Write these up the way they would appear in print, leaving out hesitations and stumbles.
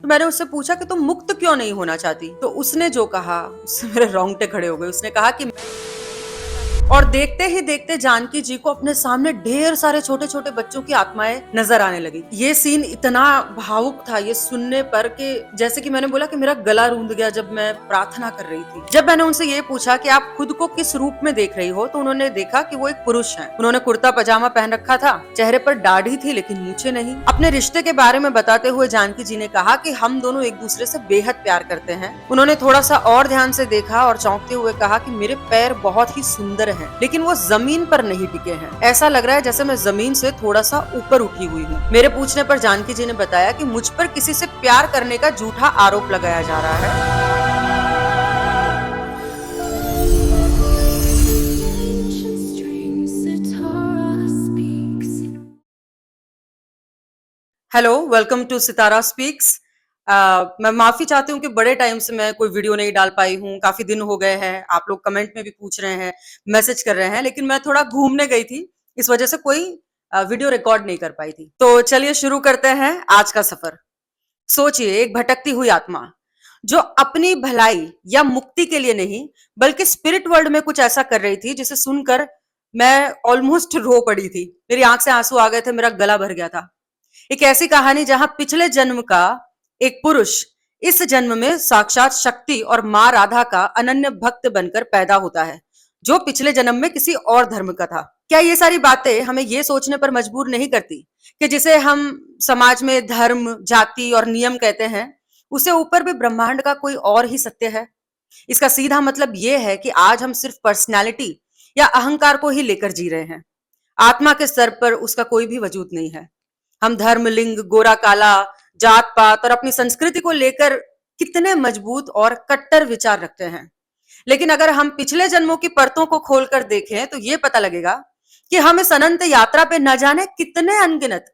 मैंने उससे पूछा कि तुम मुक्त क्यों नहीं होना चाहती? तो उसने जो कहा उससे मेरे रोंगटे खड़े हो गए। उसने कहा कि और देखते ही देखते जानकी जी को अपने सामने ढेर सारे छोटे छोटे बच्चों की आत्माएं नजर आने लगी। ये सीन इतना भावुक था ये सुनने पर कि जैसे कि मैंने बोला कि मेरा गला रूंध गया जब मैं प्रार्थना कर रही थी। जब मैंने उनसे ये पूछा कि आप खुद को किस रूप में देख रही हो, तो उन्होंने देखा कि वो एक पुरुष है। उन्होंने कुर्ता पजामा पहन रखा था, चेहरे पर दाढ़ी थी लेकिन मूछें नहीं। अपने रिश्ते के बारे में बताते हुए जानकी जी ने कहा कि हम दोनों एक दूसरे से बेहद प्यार करते हैं। उन्होंने थोड़ा सा और ध्यान से देखा और चौंकते हुए कहा कि मेरे पैर बहुत ही सुंदर हैं, लेकिन वो जमीन पर नहीं टिके हैं। ऐसा लग रहा है जैसे मैं जमीन से थोड़ा सा ऊपर उठी हुई हूँ। मेरे पूछने पर जानकी जी ने बताया कि मुझ पर किसी से प्यार करने का झूठा आरोप लगाया जा रहा है। Hello, welcome to Sitara speaks. मैं माफी चाहती हूँ कि बड़े टाइम से मैं कोई वीडियो नहीं डाल पाई हूँ। काफी दिन हो गए हैं, आप लोग कमेंट में भी पूछ रहे हैं, मैसेज कर रहे हैं, लेकिन मैं थोड़ा घूमने गई थी, इस वजह से कोई वीडियो रिकॉर्ड नहीं कर पाई थी। तो चलिए शुरू करते हैं आज का सफर। सोचिए, एक भटकती हुई आत्मा जो अपनी भलाई या मुक्ति के लिए नहीं बल्कि स्पिरिट वर्ल्ड में कुछ ऐसा कर रही थी जिसे सुनकर मैं ऑलमोस्ट रो पड़ी थी। मेरी आंख से आंसू आ गए थे, मेरा गला भर गया था। एक ऐसी कहानी जहां पिछले जन्म का एक पुरुष इस जन्म में साक्षात शक्ति और मां राधा का अनन्य भक्त बनकर पैदा होता है, जो पिछले जन्म में किसी और धर्म का था। क्या ये सारी बातें हमें ये सोचने पर मजबूर नहीं करती कि जिसे हम समाज में धर्म, जाति और नियम कहते हैं, उसे ऊपर भी ब्रह्मांड का कोई और ही सत्य है? इसका सीधा मतलब ये है कि आज हम सिर्फ पर्सनैलिटी या अहंकार को ही लेकर जी रहे हैं। आत्मा के स्तर पर उसका कोई भी वजूद नहीं है। हम धर्म, लिंग, गोरा काला, जात पात और अपनी संस्कृति को लेकर कितने मजबूत और कट्टर विचार रखते हैं, लेकिन अगर हम पिछले जन्मों की परतों को खोलकर देखें तो ये पता लगेगा कि हम इस अनंत यात्रा पे न जाने कितने अनगिनत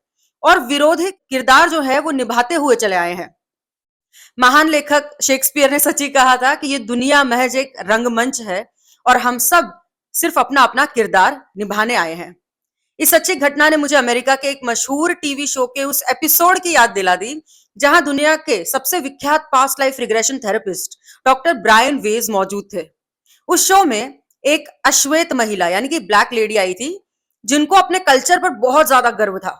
और विरोधी किरदार जो है वो निभाते हुए चले आए हैं। महान लेखक शेक्सपियर ने सच ही कहा था कि ये दुनिया महज एक रंगमंच है और हम सब सिर्फ अपना अपना किरदार निभाने आए हैं। इस सच्ची घटना ने मुझे अमेरिका के एक मशहूर टीवी शो के उस एपिसोड की याद दिला दी जहां दुनिया के सबसे विख्यात past life regression therapist doctor Brian Weiss मौजूद थे। उस शो में एक अश्वेत महिला यानी कि ब्लैक लेडी आई थी, जिनको अपने कल्चर पर बहुत ज्यादा गर्व था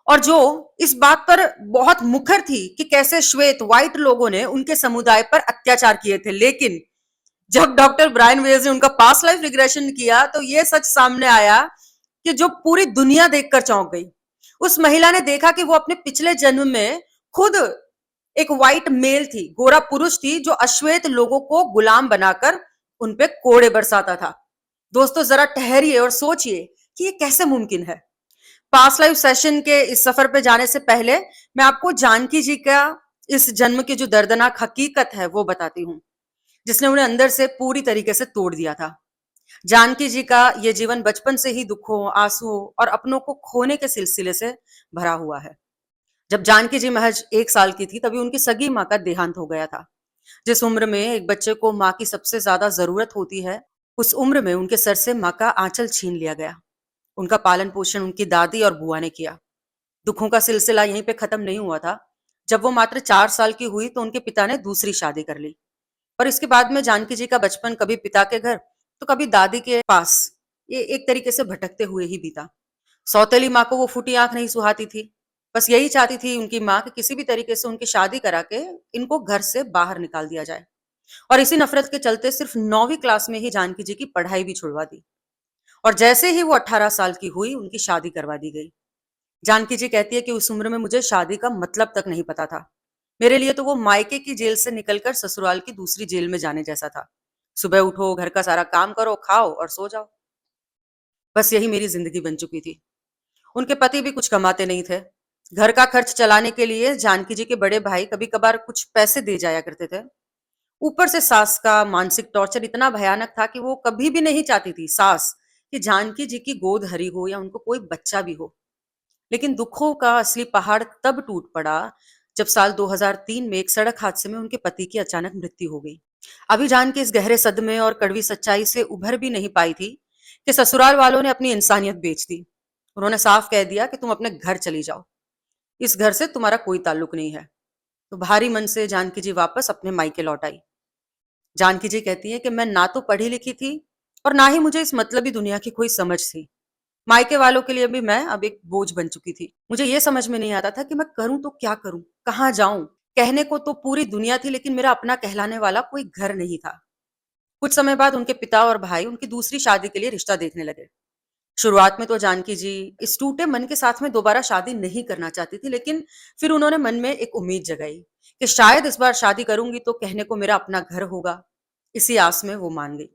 और जो इस बात पर बहुत मुखर थी कि कैसे श्वेत व्हाइट लोगों ने उनके समुदाय पर अत्याचार किए थे। लेकिन जब डॉक्टर ब्रायन वेज ने उनका पास्ट लाइफ रिग्रेशन किया तो यह सच सामने आया कि जो पूरी दुनिया देखकर चौंक गई। उस महिला ने देखा कि वो अपने पिछले जन्म में खुद एक व्हाइट मेल थी, गोरा पुरुष थी, जो अश्वेत लोगों को गुलाम बनाकर उन पे कोड़े बरसाता था। दोस्तों, जरा ठहरिए और सोचिए कि ये कैसे मुमकिन है। पास्ट लाइफ सेशन के इस सफर पे जाने से पहले मैं आपको जानकी जी का इस जन्म की जो दर्दनाक हकीकत है वो बताती हूँ, जिसने उन्हें अंदर से पूरी तरीके से तोड़ दिया था। जानकी जी का ये जीवन बचपन से ही दुखों, आंसुओं और अपनों को खोने के सिलसिले से भरा हुआ है। जब जानकी जी महज 1 साल की थी, तभी उनकी सगी माँ का देहांत हो गया था। जिस उम्र में एक बच्चे को माँ की सबसे ज्यादा जरूरत होती है, उस उम्र में उनके सर से माँ का आंचल छीन लिया गया। उनका पालन पोषण उनकी दादी और बुआ ने किया। दुखों का सिलसिला यहीं पे खत्म नहीं हुआ था। जब वो मात्र 4 साल की हुई तो उनके पिता ने दूसरी शादी कर ली और इसके बाद में जानकी जी का बचपन कभी पिता के घर तो कभी दादी के पास, ये एक तरीके से भटकते हुए ही बीता। सौतेली माँ को वो फूटी आंख नहीं सुहाती थी। बस यही चाहती थी उनकी माँ कि किसी भी तरीके से उनकी शादी करा के इनको घर से बाहर निकाल दिया जाए। और इसी नफरत के चलते सिर्फ 9वीं क्लास में ही जानकी जी की पढ़ाई भी छुड़वा दी और जैसे ही वो 18 साल की हुई उनकी शादी करवा दी गई। जानकी जी कहती है कि उस उम्र में मुझे शादी का मतलब तक नहीं पता था। मेरे लिए तो वो मायके की जेल से निकलकर ससुराल की दूसरी जेल में जाने जैसा था। सुबह उठो, घर का सारा काम करो, खाओ और सो जाओ। बस यही मेरी जिंदगी बन चुकी थी। उनके पति भी कुछ कमाते नहीं थे। घर का खर्च चलाने के लिए जानकी जी के बड़े भाई कभी कभार कुछ पैसे दे जाया करते थे। ऊपर से सास का मानसिक टॉर्चर इतना भयानक था कि वो कभी भी नहीं चाहती थी सास कि जानकी जी की गोद हरी हो या उनको कोई बच्चा भी हो। लेकिन दुखों का असली पहाड़ तब टूट पड़ा जब साल 2003 में एक सड़क हादसे में उनके पति की अचानक मृत्यु हो गई। अभी जान के इस गहरे सदमे और कड़वी सच्चाई से उभर भी नहीं पाई थी कि ससुराल वालों ने अपनी इंसानियत बेच दी। उन्होंने साफ कह दिया कि तुम अपने घर चली जाओ, इस घर से तुम्हारा कोई ताल्लुक नहीं है। तो भारी मन से जानकी जी वापस अपने मायके लौट आई। जानकी जी कहती हैं कि मैं ना तो पढ़ी लिखी थी और ना ही मुझे इस मतलबी दुनिया की कोई समझ थी। मायके वालों के लिए भी मैं अब एक बोझ बन चुकी थी। मुझे ये समझ में नहीं आता था कि मैं करूँ तो क्या करूँ? कहाँ जाऊँ? कहने को तो पूरी दुनिया थी, लेकिन मेरा अपना कहलाने वाला कोई घर नहीं था। कुछ समय बाद उनके पिता और भाई उनकी दूसरी शादी के लिए रिश्ता देखने लगे। शुरुआत में तो जानकी जी इस टूटे मन के साथ में दोबारा शादी नहीं करना चाहती थी, लेकिन फिर उन्होंने मन में एक उम्मीद जगाई कि शायद इस बार शादी करूंगी तो कहने को मेरा अपना घर होगा। इसी आस में वो मान गई।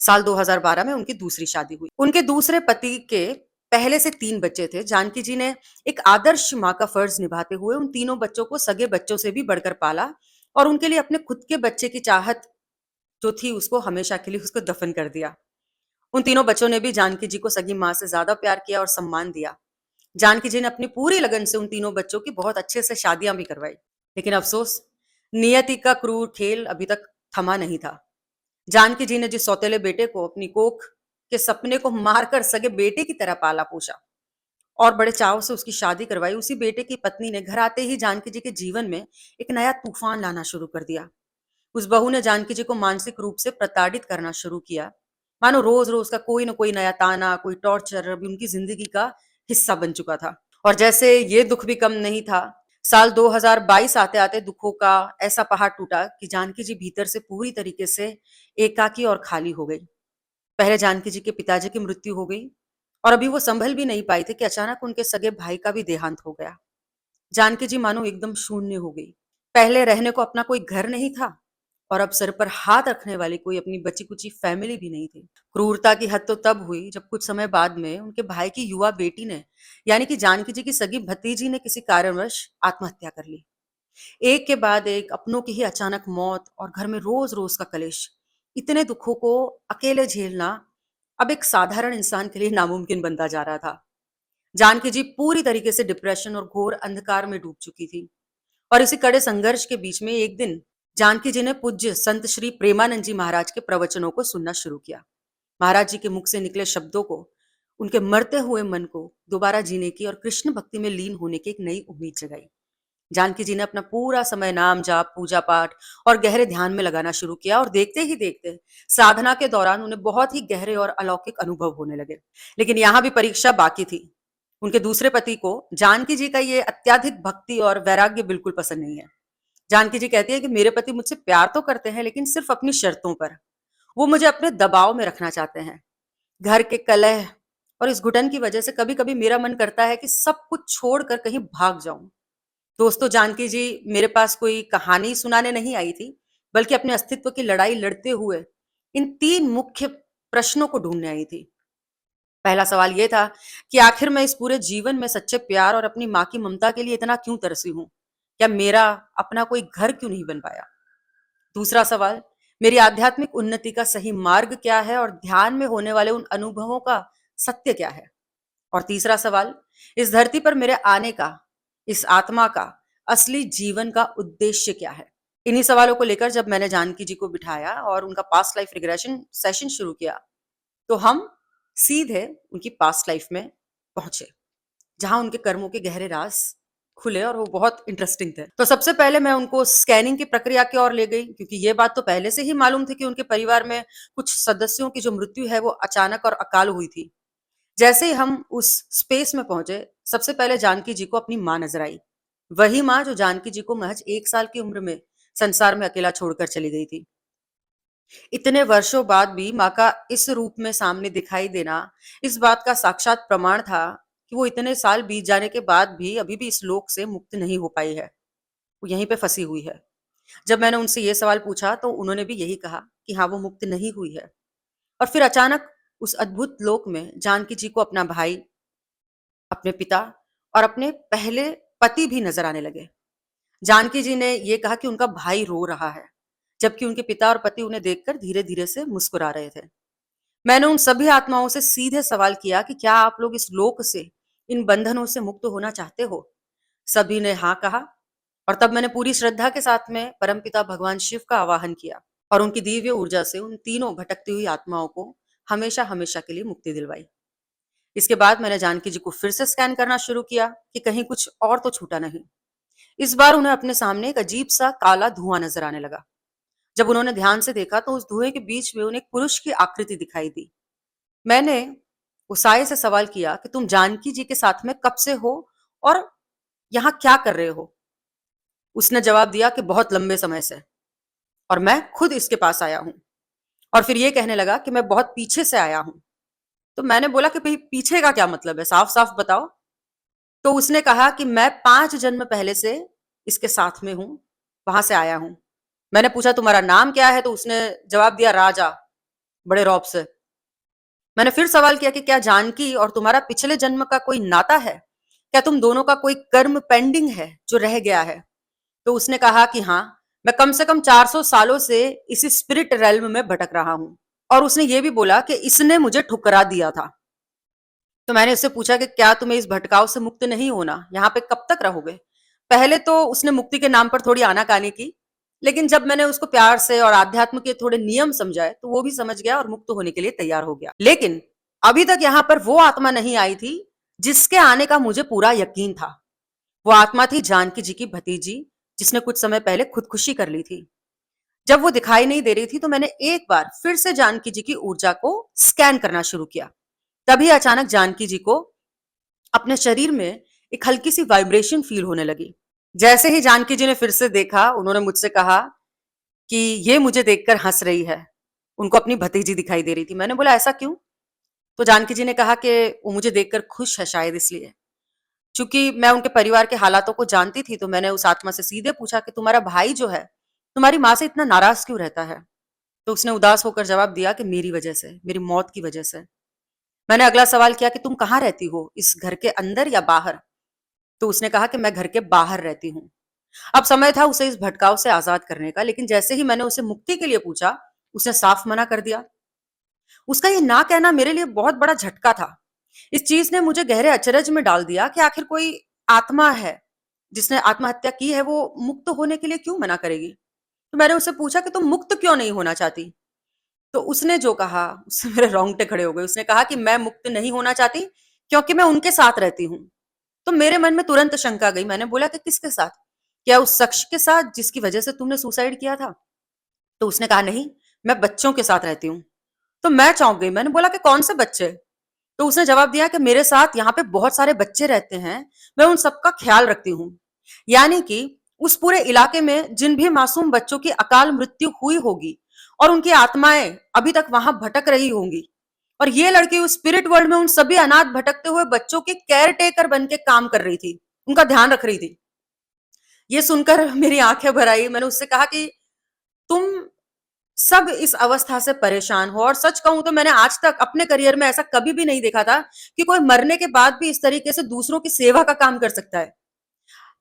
साल 2012 में उनकी दूसरी शादी हुई। उनके दूसरे पति के पहले से 3 बच्चे थे। जानकी जी ने एक आदर्श माँ का फर्ज निभाते हुए उन तीनों बच्चों को सगे बच्चों से भी बढ़कर पाला और उनके लिए अपने खुद के बच्चे की चाहत जो थी उसको हमेशा के लिए उसको दफन कर दिया। उन तीनों बच्चों ने भी जानकी जी को सगी माँ से ज्यादा प्यार किया और सम्मान दिया। जानकी जी ने अपनी पूरी लगन से उन तीनों बच्चों की बहुत अच्छे से शादियां भी करवाई। लेकिन अफसोस, नियति का क्रूर खेल अभी तक थमा नहीं था। जानकी जी ने जिस सौतेले बेटे को अपनी कोख के सपने को मारकर सगे बेटे की तरह पाला पोसा और बड़े चाव से उसकी शादी करवाई, उसी बेटे की पत्नी ने घर आते ही जानकी जी के जीवन में एक नया तूफान लाना शुरू कर दिया। उस बहू ने जानकी जी को मानसिक रूप से प्रताड़ित करना शुरू किया। मानो रोज रोज का कोई ना कोई नया ताना, कोई टॉर्चर अभी उनकी जिंदगी का हिस्सा बन चुका था। और जैसे ये दुख भी कम नहीं था, साल 2022 आते आते दुखों का ऐसा पहाड़ टूटा कि जानकी जी भीतर से पूरी तरीके से एकाकी और खाली हो गई। पहले जानकी जी के पिताजी की मृत्यु हो गई और अभी वो संभल भी नहीं पाए थे कि अचानक उनके सगे भाई का भी देहांत हो गया। जानकी जी मानो एकदम शून्य हो गई। पहले रहने को अपना कोई घर नहीं था और अब सर पर हाथ रखने वाली कोई अपनी बची कुची फैमिली भी नहीं थी। क्रूरता की हद तो तब हुई जब कुछ समय बाद में उनके भाई की युवा बेटी ने, यानी कि जानकी जी की सगी भतीजी ने किसी कारणवश आत्महत्या कर ली। एक के बाद एक अपनों की ही अचानक मौत और घर में रोज रोज का कलेश, इतने दुखों को अकेले झेलना अब एक साधारण इंसान के लिए नामुमकिन बनता जा रहा था। जानकी जी पूरी तरीके से डिप्रेशन और घोर अंधकार में डूब चुकी थी। और इसी कड़े संघर्ष के बीच में एक दिन जानकी जी ने पूज्य संत श्री प्रेमानंद जी महाराज के प्रवचनों को सुनना शुरू किया। महाराज जी के मुख से निकले शब्दों को उनके मरते हुए मन को दोबारा जीने की और कृष्ण भक्ति में लीन होने की एक नई उम्मीद जगाई। जानकी जी ने अपना पूरा समय नाम जाप, पूजा पाठ और गहरे ध्यान में लगाना शुरू किया और देखते ही देखते साधना के दौरान उन्हें बहुत ही गहरे और अलौकिक अनुभव होने लगे। लेकिन यहाँ भी परीक्षा बाकी थी। उनके दूसरे पति को जानकी जी का ये अत्याधिक भक्ति और वैराग्य बिल्कुल पसंद नहीं है। जानकी जी कहती है कि मेरे पति मुझसे प्यार तो करते हैं, लेकिन सिर्फ अपनी शर्तों पर। वो मुझे अपने दबाव में रखना चाहते हैं। घर के कलह और इस घुटन की वजह से कभी कभी मेरा मन करता है कि सब कुछ छोड़कर कहीं भाग जाऊं। दोस्तों, जानकी जी मेरे पास कोई कहानी सुनाने नहीं आई थी, बल्कि अपने अस्तित्व की लड़ाई लड़ते हुए इन 3 मुख्य प्रश्नों को ढूंढने आई थी। पहला सवाल ये था कि आखिर मैं इस पूरे जीवन में सच्चे प्यार और अपनी माँ की ममता के लिए इतना क्यों तरसी हूँ? क्या मेरा अपना कोई घर क्यों नहीं बन पाया? दूसरा सवाल, मेरी आध्यात्मिक उन्नति का सही मार्ग क्या है और ध्यान में होने वाले उन अनुभवों का सत्य क्या है? और तीसरा सवाल, इस धरती पर मेरे आने का, इस आत्मा का असली जीवन का उद्देश्य क्या है? इन्हीं सवालों को लेकर जब मैंने जानकी जी को बिठाया और उनका पास्ट लाइफ रिग्रेशन सेशन शुरू किया, तो हम सीधे उनकी पास्ट लाइफ में पहुंचे, जहां उनके कर्मों के गहरे राज खुले और वो बहुत इंटरेस्टिंग थे। तो सबसे पहले मैं उनको स्कैनिंग की प्रक्रिया की ओर ले गई, क्योंकि ये बात तो पहले से ही मालूम थी कि उनके परिवार में कुछ सदस्यों की जो मृत्यु है वो अचानक और अकाल हुई थी। जैसे ही हम उस स्पेस में पहुंचे, सबसे पहले जानकी जी को अपनी माँ नजर आई। वही माँ जो जानकी जी को महज 1 साल की उम्र में संसार में अकेला छोड़कर चली गई थी। इतने वर्षों बाद भी माँ का इस रूप में सामने दिखाई देना इस बात का साक्षात प्रमाण था कि वो इतने साल बीत जाने के बाद भी अभी भी इस लोक से मुक्त नहीं हो पाई है। वो यहीं पे फंसी हुई है। जब मैंने उनसे ये सवाल पूछा तो उन्होंने भी यही कहा कि हाँ, वो मुक्त नहीं हुई है। और फिर अचानक उस अद्भुत लोक में जानकी जी को अपना भाई, अपने पिता और अपने पहले पति भी नजर आने लगे। जानकी जी ने ये कहा कि उनका भाई रो रहा है, जबकि उनके पिता और पति उन्हें देखकर धीरे धीरे से मुस्कुरा रहे थे। मैंने उन सभी आत्माओं से सीधे सवाल किया कि क्या आप लोग इस लोक से, इन बंधनों से मुक्त होना चाहते हो? सभी ने हाँ कहा। और तब मैंने पूरी श्रद्धा के साथ में परमपिता भगवान शिव का आवाहन किया और उनकी दिव्य ऊर्जा से उन तीनों भटकती हुई आत्माओं को हमेशा हमेशा के लिए मुक्ति दिलवाई। इसके बाद मैंने जानकी जी को फिर से स्कैन करना शुरू किया कि कहीं कुछ और तो छूटा नहीं। इस बार उन्हें अपने सामने एक अजीब सा काला धुआं नजर आने लगा। जब उन्होंने ध्यान से देखा तो उस धुएं के बीच में उन्हें एक पुरुष की आकृति दिखाई दी। मैंने उस साये से सवाल किया कि तुम जानकी जी के साथ में कब से हो और यहाँ क्या कर रहे हो? उसने जवाब दिया कि बहुत लंबे समय से, और मैं खुद इसके पास आया हूँ। और फिर ये कहने लगा कि मैं बहुत पीछे से आया हूँ। तो मैंने बोला कि भाई पीछे का क्या मतलब है, साफ साफ बताओ। तो उसने कहा कि मैं 5 जन्म पहले से इसके साथ में हूँ, वहां से आया हूँ। मैंने पूछा तुम्हारा नाम क्या है? तो उसने जवाब दिया राजा, बड़े रौब से। मैंने फिर सवाल किया कि क्या जानकी और तुम्हारा पिछले जन्म का कोई नाता है? क्या तुम दोनों का कोई कर्म पेंडिंग है जो रह गया है? तो उसने कहा कि हाँ, मैं कम से कम 400 सालों से इसी स्पिरिट रेल्म में भटक रहा हूँ। और उसने ये भी बोला कि इसने मुझे ठुकरा दिया था। तो मैंने उससे पूछा कि क्या तुम्हें इस भटकाव से मुक्त नहीं होना? यहाँ पे कब तक रहोगे? पहले तो उसने मुक्ति के नाम पर थोड़ी आनाकानी की, लेकिन जब मैंने उसको प्यार से और आध्यात्म के थोड़े नियम समझाए तो वो भी समझ गया और मुक्त होने के लिए तैयार हो गया। लेकिन अभी तक यहाँ पर वो आत्मा नहीं आई थी जिसके आने का मुझे पूरा यकीन था। वो आत्मा थी जानकी जी की भतीजी, जिसने कुछ समय पहले खुदकुशी कर ली थी। जब वो दिखाई नहीं दे रही थी तो मैंने एक बार फिर से जानकी जी की ऊर्जा को स्कैन करना शुरू किया। तभी अचानक जानकी जी को अपने शरीर में एक हल्की सी वाइब्रेशन फील होने लगी। जैसे ही जानकी जी ने फिर से देखा, उन्होंने मुझसे कहा कि ये मुझे देखकर हंस रही है। उनको अपनी भतीजी दिखाई दे रही थी। मैंने बोला ऐसा क्यों? तो जानकी जी ने कहा कि वो मुझे देखकर खुश है, शायद इसलिए। चूंकि मैं उनके परिवार के हालातों को जानती थी तो मैंने उस आत्मा से सीधे पूछा कि तुम्हारा भाई जो है तुम्हारी माँ से इतना नाराज क्यों रहता है? तो उसने उदास होकर जवाब दिया कि मेरी वजह से, मेरी मौत की वजह से। मैंने अगला सवाल किया कि तुम कहाँ रहती हो, इस घर के अंदर या बाहर? तो उसने कहा कि मैं घर के बाहर रहती हूँ। अब समय था उसे इस भटकाव से आजाद करने का, लेकिन जैसे ही मैंने उसे मुक्ति के लिए पूछा, उसने साफ मना कर दिया। उसका ये ना कहना मेरे लिए बहुत बड़ा झटका था। इस चीज ने मुझे गहरे अचरज में डाल दिया कि आखिर कोई आत्मा है जिसने आत्महत्या की है, वो मुक्त होने के लिए क्यों मना करेगी? तो मैंने उससे पूछा कि तुम मुक्त क्यों नहीं होना चाहती? तो उसने जो कहा उससे मेरे रोंगटे खड़े हो गए। उसने कहा कि मैं मुक्त नहीं होना चाहती क्योंकि मैं उनके साथ रहती हूँ। तो मेरे मन में तुरंत शंका गई। मैंने बोला कि किसके साथ? क्या उस शख्स के साथ जिसकी वजह से तुमने सुसाइड किया था? तो उसने कहा नहीं, मैं बच्चों के साथ रहती हूँ। तो मैं चौंक गई। मैंने बोला कि कौन से बच्चे? तो उसने जवाब दिया कि मेरे साथ यहाँ पे बहुत सारे बच्चे रहते हैं, मैं उन सबका ख्याल रखती हूँ। यानी कि उस पूरे इलाके में जिन भी मासूम बच्चों की अकाल मृत्यु हुई होगी और उनकी आत्माएं अभी तक वहां भटक रही होंगी, और ये लड़की उस स्पिरिट वर्ल्ड में उन सभी अनाथ भटकते हुए बच्चों की केयर टेकर बन के काम कर रही थी, उनका ध्यान रख रही थी। ये सुनकर मेरी आंखें भर आई। मैंने उससे कहा कि तुम सब इस अवस्था से परेशान हो, और सच कहूं तो मैंने आज तक अपने करियर में ऐसा कभी भी नहीं देखा था कि कोई मरने के बाद भी इस तरीके से दूसरों की सेवा का काम कर सकता है।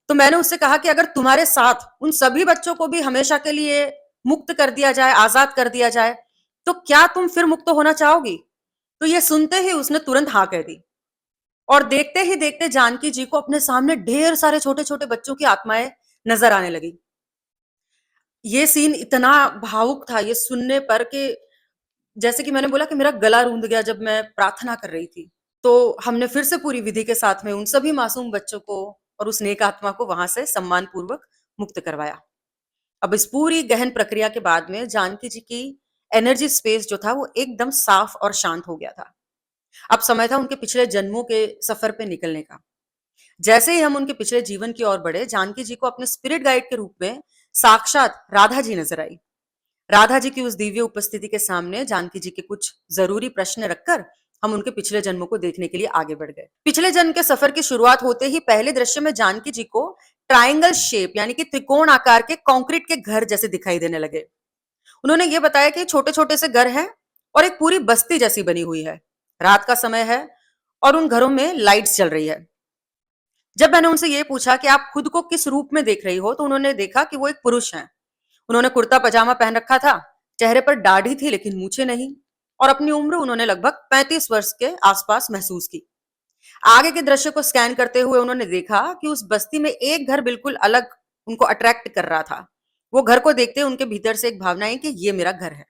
तो मैंने उससे कहा कि अगर तुम्हारे साथ उन सभी बच्चों को भी हमेशा के लिए मुक्त कर दिया जाए, आजाद कर दिया जाए, तो क्या तुम फिर मुक्त होना चाहोगी? तो ये सुनते ही उसने तुरंत हाँ कह दी। और देखते ही देखते जानकी जी को अपने सामने ढेर सारे छोटे छोटे बच्चों की आत्माएं नजर आने लगी। ये सीन इतना भावुक था ये सुनने पर कि जैसे कि मैंने बोला कि मेरा गला रूंध गया जब मैं प्रार्थना कर रही थी। तो हमने फिर से पूरी विधि के साथ में उन सभी मासूम बच्चों को और उस नेक आत्मा को वहां से सम्मान पूर्वक मुक्त करवाया। अब इस पूरी गहन प्रक्रिया के बाद में जानकी जी की एनर्जी स्पेस जो था वो एकदम साफ और शांत हो गया था। अब समय था उनके पिछले जन्मों के सफर पे निकलने का। जैसे ही हम उनके पिछले जीवन की ओर बढ़े, जानकी जी को अपने स्पिरिट गाइड के रूप में साक्षात राधा जी नजर आई। राधा जी की उस दिव्य उपस्थिति के सामने जानकी जी के कुछ जरूरी प्रश्न रखकर हम उनके पिछले जन्मों को देखने के लिए आगे बढ़ गए। पिछले जन्म के सफर की शुरुआत होते ही पहले दृश्य में जानकी जी को ट्रायंगल शेप यानी कि त्रिकोण आकार के कंक्रीट के घर जैसे दिखाई देने लगे। उन्होंने ये बताया कि छोटे छोटे से घर हैं और एक पूरी बस्ती जैसी बनी हुई है। रात का समय है और उन घरों में लाइट्स जल रही है। जब मैंने उनसे ये पूछा कि आप खुद को किस रूप में देख रही हो, तो उन्होंने देखा कि वो एक पुरुष हैं। उन्होंने कुर्ता पजामा पहन रखा था, चेहरे पर दाढ़ी थी लेकिन मूछें नहीं, और अपनी उम्र उन्होंने लगभग 35 वर्ष के आसपास महसूस की। आगे के दृश्य को स्कैन करते हुए उन्होंने देखा कि उस बस्ती में एक घर बिल्कुल अलग उनको अट्रैक्ट कर रहा था। वो घर को देखते उनके भीतर से एक भावना है कि ये मेरा घर है।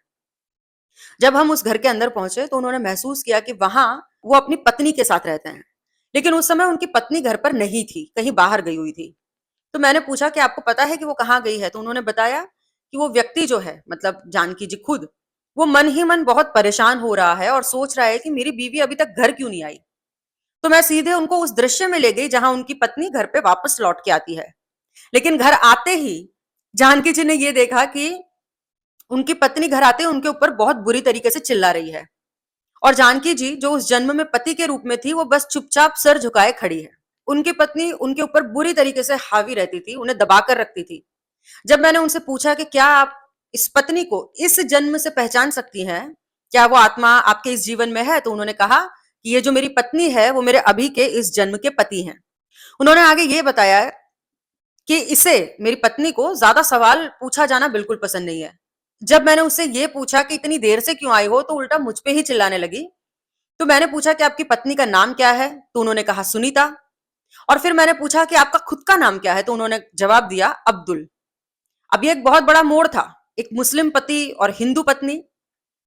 जब हम उस घर के अंदर पहुंचे तो उन्होंने महसूस किया कि वहां वो अपनी पत्नी के साथ रहते हैं, लेकिन उस समय उनकी पत्नी घर पर नहीं थी, कहीं बाहर गई हुई थी। तो मैंने पूछा कि आपको पता है कि वो कहाँ गई है? तो उन्होंने बताया कि वो व्यक्ति जो है, मतलब जानकी जी खुद, वो मन ही मन बहुत परेशान हो रहा है और सोच रहा है कि मेरी बीवी अभी तक घर क्यों नहीं आई। तो मैं सीधे उनको उस दृश्य में ले गई जहां उनकी पत्नी घर पे वापस लौट के आती है। लेकिन घर आते ही जानकी जी ने ये देखा कि उनकी पत्नी घर आते ही उनके ऊपर बहुत बुरी तरीके से चिल्ला रही है, और जानकी जी जो उस जन्म में पति के रूप में थी, वो बस चुपचाप सर झुकाए खड़ी है। उनकी पत्नी उनके ऊपर बुरी तरीके से हावी रहती थी, उन्हें दबाकर रखती थी। जब मैंने उनसे पूछा कि क्या आप इस पत्नी को इस जन्म से पहचान सकती हैं? क्या वो आत्मा आपके इस जीवन में है? तो उन्होंने कहा कि ये जो मेरी पत्नी है, वो मेरे अभी के इस जन्म के पति हैं। उन्होंने आगे ये बताया कि इसे, मेरी पत्नी को ज्यादा सवाल पूछा जाना बिल्कुल पसंद नहीं है। जब मैंने उससे ये पूछा कि इतनी देर से क्यों आई हो, तो उल्टा मुझ पे ही चिल्लाने लगी। तो मैंने पूछा कि आपकी पत्नी का नाम क्या है? तो उन्होंने कहा सुनीता। और फिर मैंने पूछा कि आपका खुद का नाम क्या है? तो उन्होंने जवाब दिया अब्दुल। अब ये एक बहुत बड़ा मोड़ था, एक मुस्लिम पति और हिंदू पत्नी।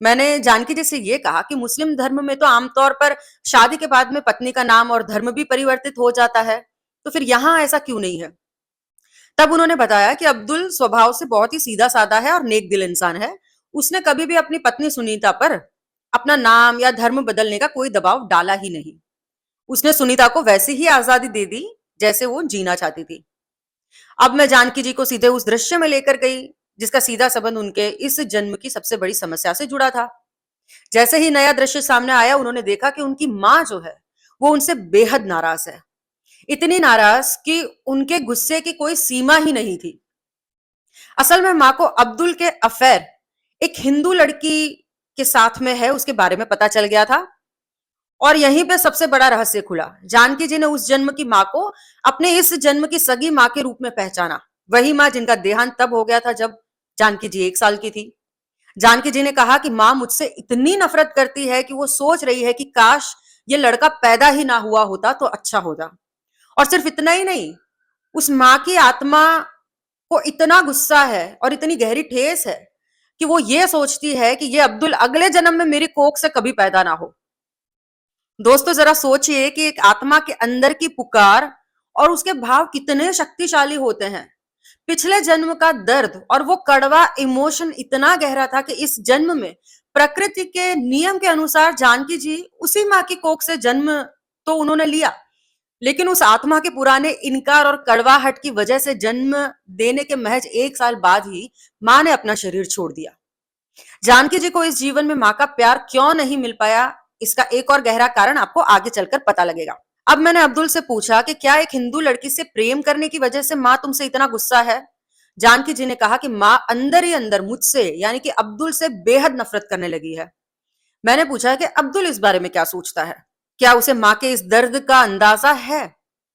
मैंने जानकी जी से ये कहा कि मुस्लिम धर्म में तो आमतौर पर शादी के बाद में पत्नी का नाम और धर्म भी परिवर्तित हो जाता है, तो फिर यहाँ ऐसा क्यों नहीं है? तब उन्होंने बताया कि अब्दुल स्वभाव से बहुत ही सीधा साधा है और नेक दिल इंसान है। उसने कभी भी अपनी पत्नी सुनीता पर अपना नाम या धर्म बदलने का कोई दबाव डाला ही नहीं। उसने सुनीता को वैसी ही आजादी दे दी जैसे वो जीना चाहती थी। अब मैं जानकी जी को सीधे उस दृश्य में लेकर गई जिसका सीधा संबंध उनके इस जन्म की सबसे बड़ी समस्या से जुड़ा था। जैसे ही नया दृश्य सामने आया, उन्होंने देखा कि उनकी माँ जो है, वो उनसे बेहद नाराज है। इतनी नाराज कि उनके गुस्से की कोई सीमा ही नहीं थी। असल में माँ को अब्दुल के अफेयर एक हिंदू लड़की के साथ में है, उसके बारे में पता चल गया था। और यहीं पे सबसे बड़ा रहस्य खुला। जानकी जी ने उस जन्म की माँ को अपने इस जन्म की सगी माँ के रूप में पहचाना। वही माँ जिनका देहांत तब हो गया था जब जानकी जी 1 साल की थी। जानकी जी ने कहा कि माँ मुझसे इतनी नफरत करती है कि वो सोच रही है कि काश ये लड़का पैदा ही ना हुआ होता तो अच्छा होता। और सिर्फ इतना ही नहीं, उस माँ की आत्मा को इतना गुस्सा है और इतनी गहरी ठेस है कि वो ये सोचती है कि ये अब्दुल अगले जन्म में मेरी कोख से कभी पैदा ना हो। दोस्तों, जरा सोचिए कि एक आत्मा के अंदर की पुकार और उसके भाव कितने शक्तिशाली होते हैं। पिछले जन्म का दर्द और वो कड़वा इमोशन इतना गहरा था कि इस जन्म में प्रकृति के नियम के अनुसार जानकी जी उसी माँ की कोख से जन्म तो उन्होंने लिया, लेकिन उस आत्मा के पुराने इनकार और कड़वाहट की वजह से जन्म देने के महज 1 साल बाद ही माँ ने अपना शरीर छोड़ दिया। जानकी जी को इस जीवन में माँ का प्यार क्यों नहीं मिल पाया, इसका एक और गहरा कारण आपको आगे चलकर पता लगेगा। अब मैंने अब्दुल से पूछा कि क्या एक हिंदू लड़की से प्रेम करने की वजह से माँ तुमसे इतना गुस्सा है? जानकी जी ने कहा कि माँ अंदर ही अंदर मुझसे, यानी कि अब्दुल से बेहद नफरत करने लगी है। मैंने पूछा कि अब्दुल इस बारे में क्या सोचता है? क्या उसे माँ के इस दर्द का अंदाजा है?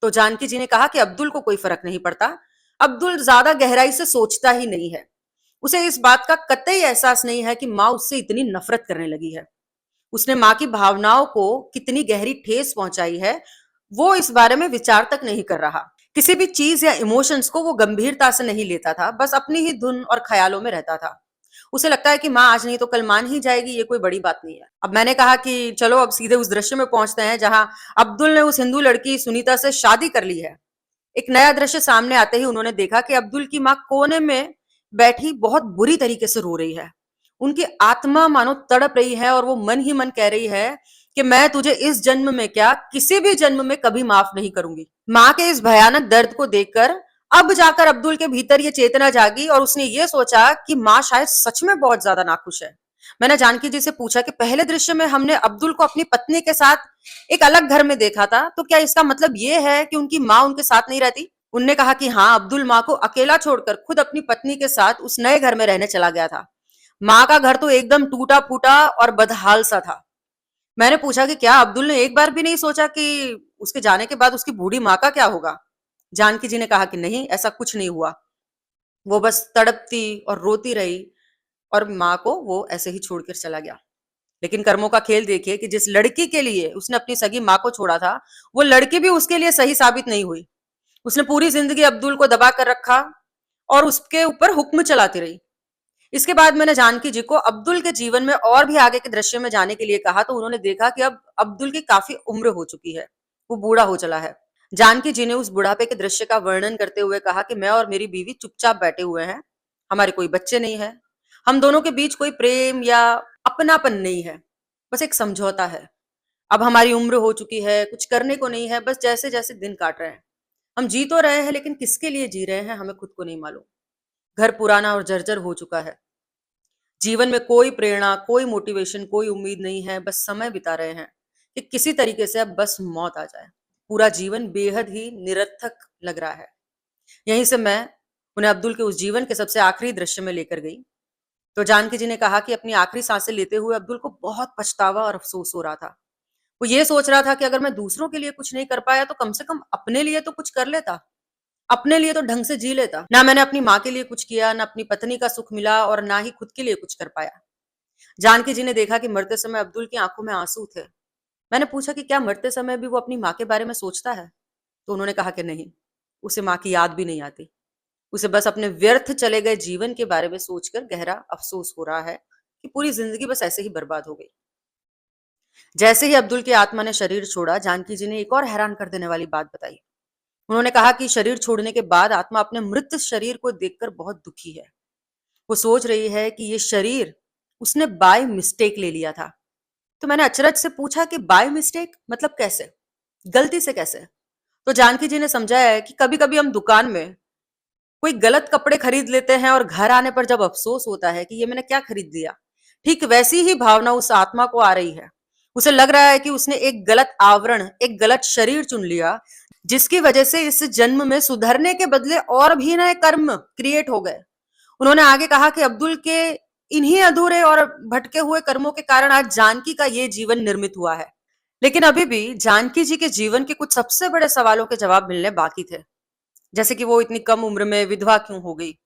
तो जानकी जी ने कहा कि अब्दुल को कोई फर्क नहीं पड़ता। अब्दुल ज्यादा गहराई से सोचता ही नहीं है। उसे इस बात का कतई एहसास नहीं है कि माँ उससे इतनी नफरत करने लगी है। उसने माँ की भावनाओं को कितनी गहरी ठेस पहुंचाई है, वो इस बारे में विचार तक नहीं कर रहा। किसी भी चीज या इमोशंस को वो गंभीरता से नहीं लेता था, बस अपनी ही धुन और ख्यालों में रहता था। उसे लगता है कि माँ आज नहीं तो कल मान ही जाएगी, ये कोई बड़ी बात नहीं है। अब मैंने कहा कि चलो अब सीधे उस दृश्य में पहुंचते हैं जहां अब्दुल ने उस हिंदू लड़की सुनीता से शादी कर ली है। एक नया दृश्य सामने आते ही उन्होंने देखा कि अब्दुल की माँ कोने में बैठी बहुत बुरी तरीके से रो रही है। उनकी आत्मा मानो तड़प रही है और वो मन ही मन कह रही है कि मैं तुझे इस जन्म में क्या, किसी भी जन्म में कभी माफ नहीं करूंगी। माँ के इस भयानक दर्द को देखकर अब जाकर अब्दुल के भीतर ये चेतना जागी और उसने ये सोचा कि माँ शायद सच में बहुत ज्यादा नाखुश है। मैंने जानकी जी से पूछा कि पहले दृश्य में हमने अब्दुल को अपनी पत्नी के साथ एक अलग घर में देखा था, तो क्या इसका मतलब ये है कि उनकी माँ उनके साथ नहीं रहती? उनने कहा कि हाँ, अब्दुल माँ को अकेला छोड़कर खुद अपनी पत्नी के साथ उस नए घर में रहने चला गया था। माँ का घर तो एकदम टूटा फूटा और बदहाल सा था। मैंने पूछा कि क्या अब्दुल ने एक बार भी नहीं सोचा कि उसके जाने के बाद उसकी बूढ़ी माँ का क्या होगा? जानकी जी ने कहा कि नहीं, ऐसा कुछ नहीं हुआ। वो बस तड़पती और रोती रही और माँ को वो ऐसे ही छोड़कर चला गया। लेकिन कर्मों का खेल देखिए कि जिस लड़की के लिए उसने अपनी सगी माँ को छोड़ा था, वो लड़की भी उसके लिए सही साबित नहीं हुई। उसने पूरी जिंदगी अब्दुल को दबा कर रखा और उसके ऊपर हुक्म चलाती रही। इसके बाद मैंने जानकी जी को अब्दुल के जीवन में और भी आगे के दृश्य में जाने के लिए कहा, तो उन्होंने देखा कि अब अब्दुल की काफी उम्र हो चुकी है, वो बूढ़ा हो चला है। जानकी जी ने उस बुढ़ापे के दृश्य का वर्णन करते हुए कहा कि मैं और मेरी बीवी चुपचाप बैठे हुए हैं। हमारे कोई बच्चे नहीं है। हम दोनों के बीच कोई प्रेम या अपनापन नहीं है। बस एक समझौता है। अब हमारी उम्र हो चुकी है, कुछ करने को नहीं है, बस जैसे-जैसे दिन काट रहे हैं। हम जी तो रहे हैं, लेकिन किसके लिए जी रहे हैं, हमें खुद को नहीं मालूम। घर पुराना और जर्जर हो चुका है। जीवन में कोई प्रेरणा, कोई मोटिवेशन, कोई उम्मीद नहीं है, बस समय बिता रहे हैं कि किसी तरीके से अब बस मौत आ जाए। पूरा जीवन बेहद ही निरर्थक लग रहा है। यहीं से मैं उन्हें अब्दुल के उस जीवन के सबसे आखिरी दृश्य में लेकर गई। तो जानकी जी ने कहा कि अपनी आखिरी सांसें लेते हुए अब्दुल को बहुत पछतावा और अफसोस हो रहा था। वो ये सोच रहा था कि अगर मैं दूसरों के लिए कुछ नहीं कर पाया तो कम से कम अपने लिए तो कुछ कर लेता। अपने लिए तो ढंग से जी लेता। ना मैंने अपनी माँ के लिए कुछ किया, ना अपनी पत्नी का सुख मिला और ना ही खुद के लिए कुछ कर पाया। जानकी जी ने देखा कि मरते समय अब्दुल की आंखों में आंसू थे। मैंने पूछा कि क्या मरते समय भी वो अपनी माँ के बारे में सोचता है? तो उन्होंने कहा कि नहीं, उसे माँ की याद भी नहीं आती। उसे बस अपने व्यर्थ चले गए जीवन के बारे में सोचकर गहरा अफसोस हो रहा है कि पूरी जिंदगी बस ऐसे ही बर्बाद हो गई। जैसे ही अब्दुल की आत्मा ने शरीर छोड़ा, जानकी जी ने एक और हैरान कर देने वाली बात बताई। उन्होंने कहा कि शरीर छोड़ने के बाद आत्मा अपने मृत शरीर को देखकर बहुत दुखी है। वो सोच रही है कि ये शरीर उसने बाय मिस्टेक ले लिया था। तो मैंने अचरज से पूछा कि बाय मिस्टेक मतलब कैसे? गलती से कैसे? तो जानकी जी ने समझाया है कि कभी-कभी हम दुकान में कोई गलत कपड़े खरीद लेते हैं और घर आने पर जब अफसोस होता है कि ये मैंने क्या खरीद लिया, ठीक वैसी ही भावना उस आत्मा को आ रही है। उसे लग रहा है कि उसने एक गलत आवरण, एक गलत शरीर चुन लिया, जिसकी वजह से इस जन्म में सुधरने के बदले और भी नए कर्म क्रिएट हो गए। उन्होंने आगे कहा कि अब्दुल के इन्हीं अधूरे और भटके हुए कर्मों के कारण आज जानकी का ये जीवन निर्मित हुआ है। लेकिन अभी भी जानकी जी के जीवन के कुछ सबसे बड़े सवालों के जवाब मिलने बाकी थे। जैसे कि वो इतनी कम उम्र में विधवा क्यों हो गई?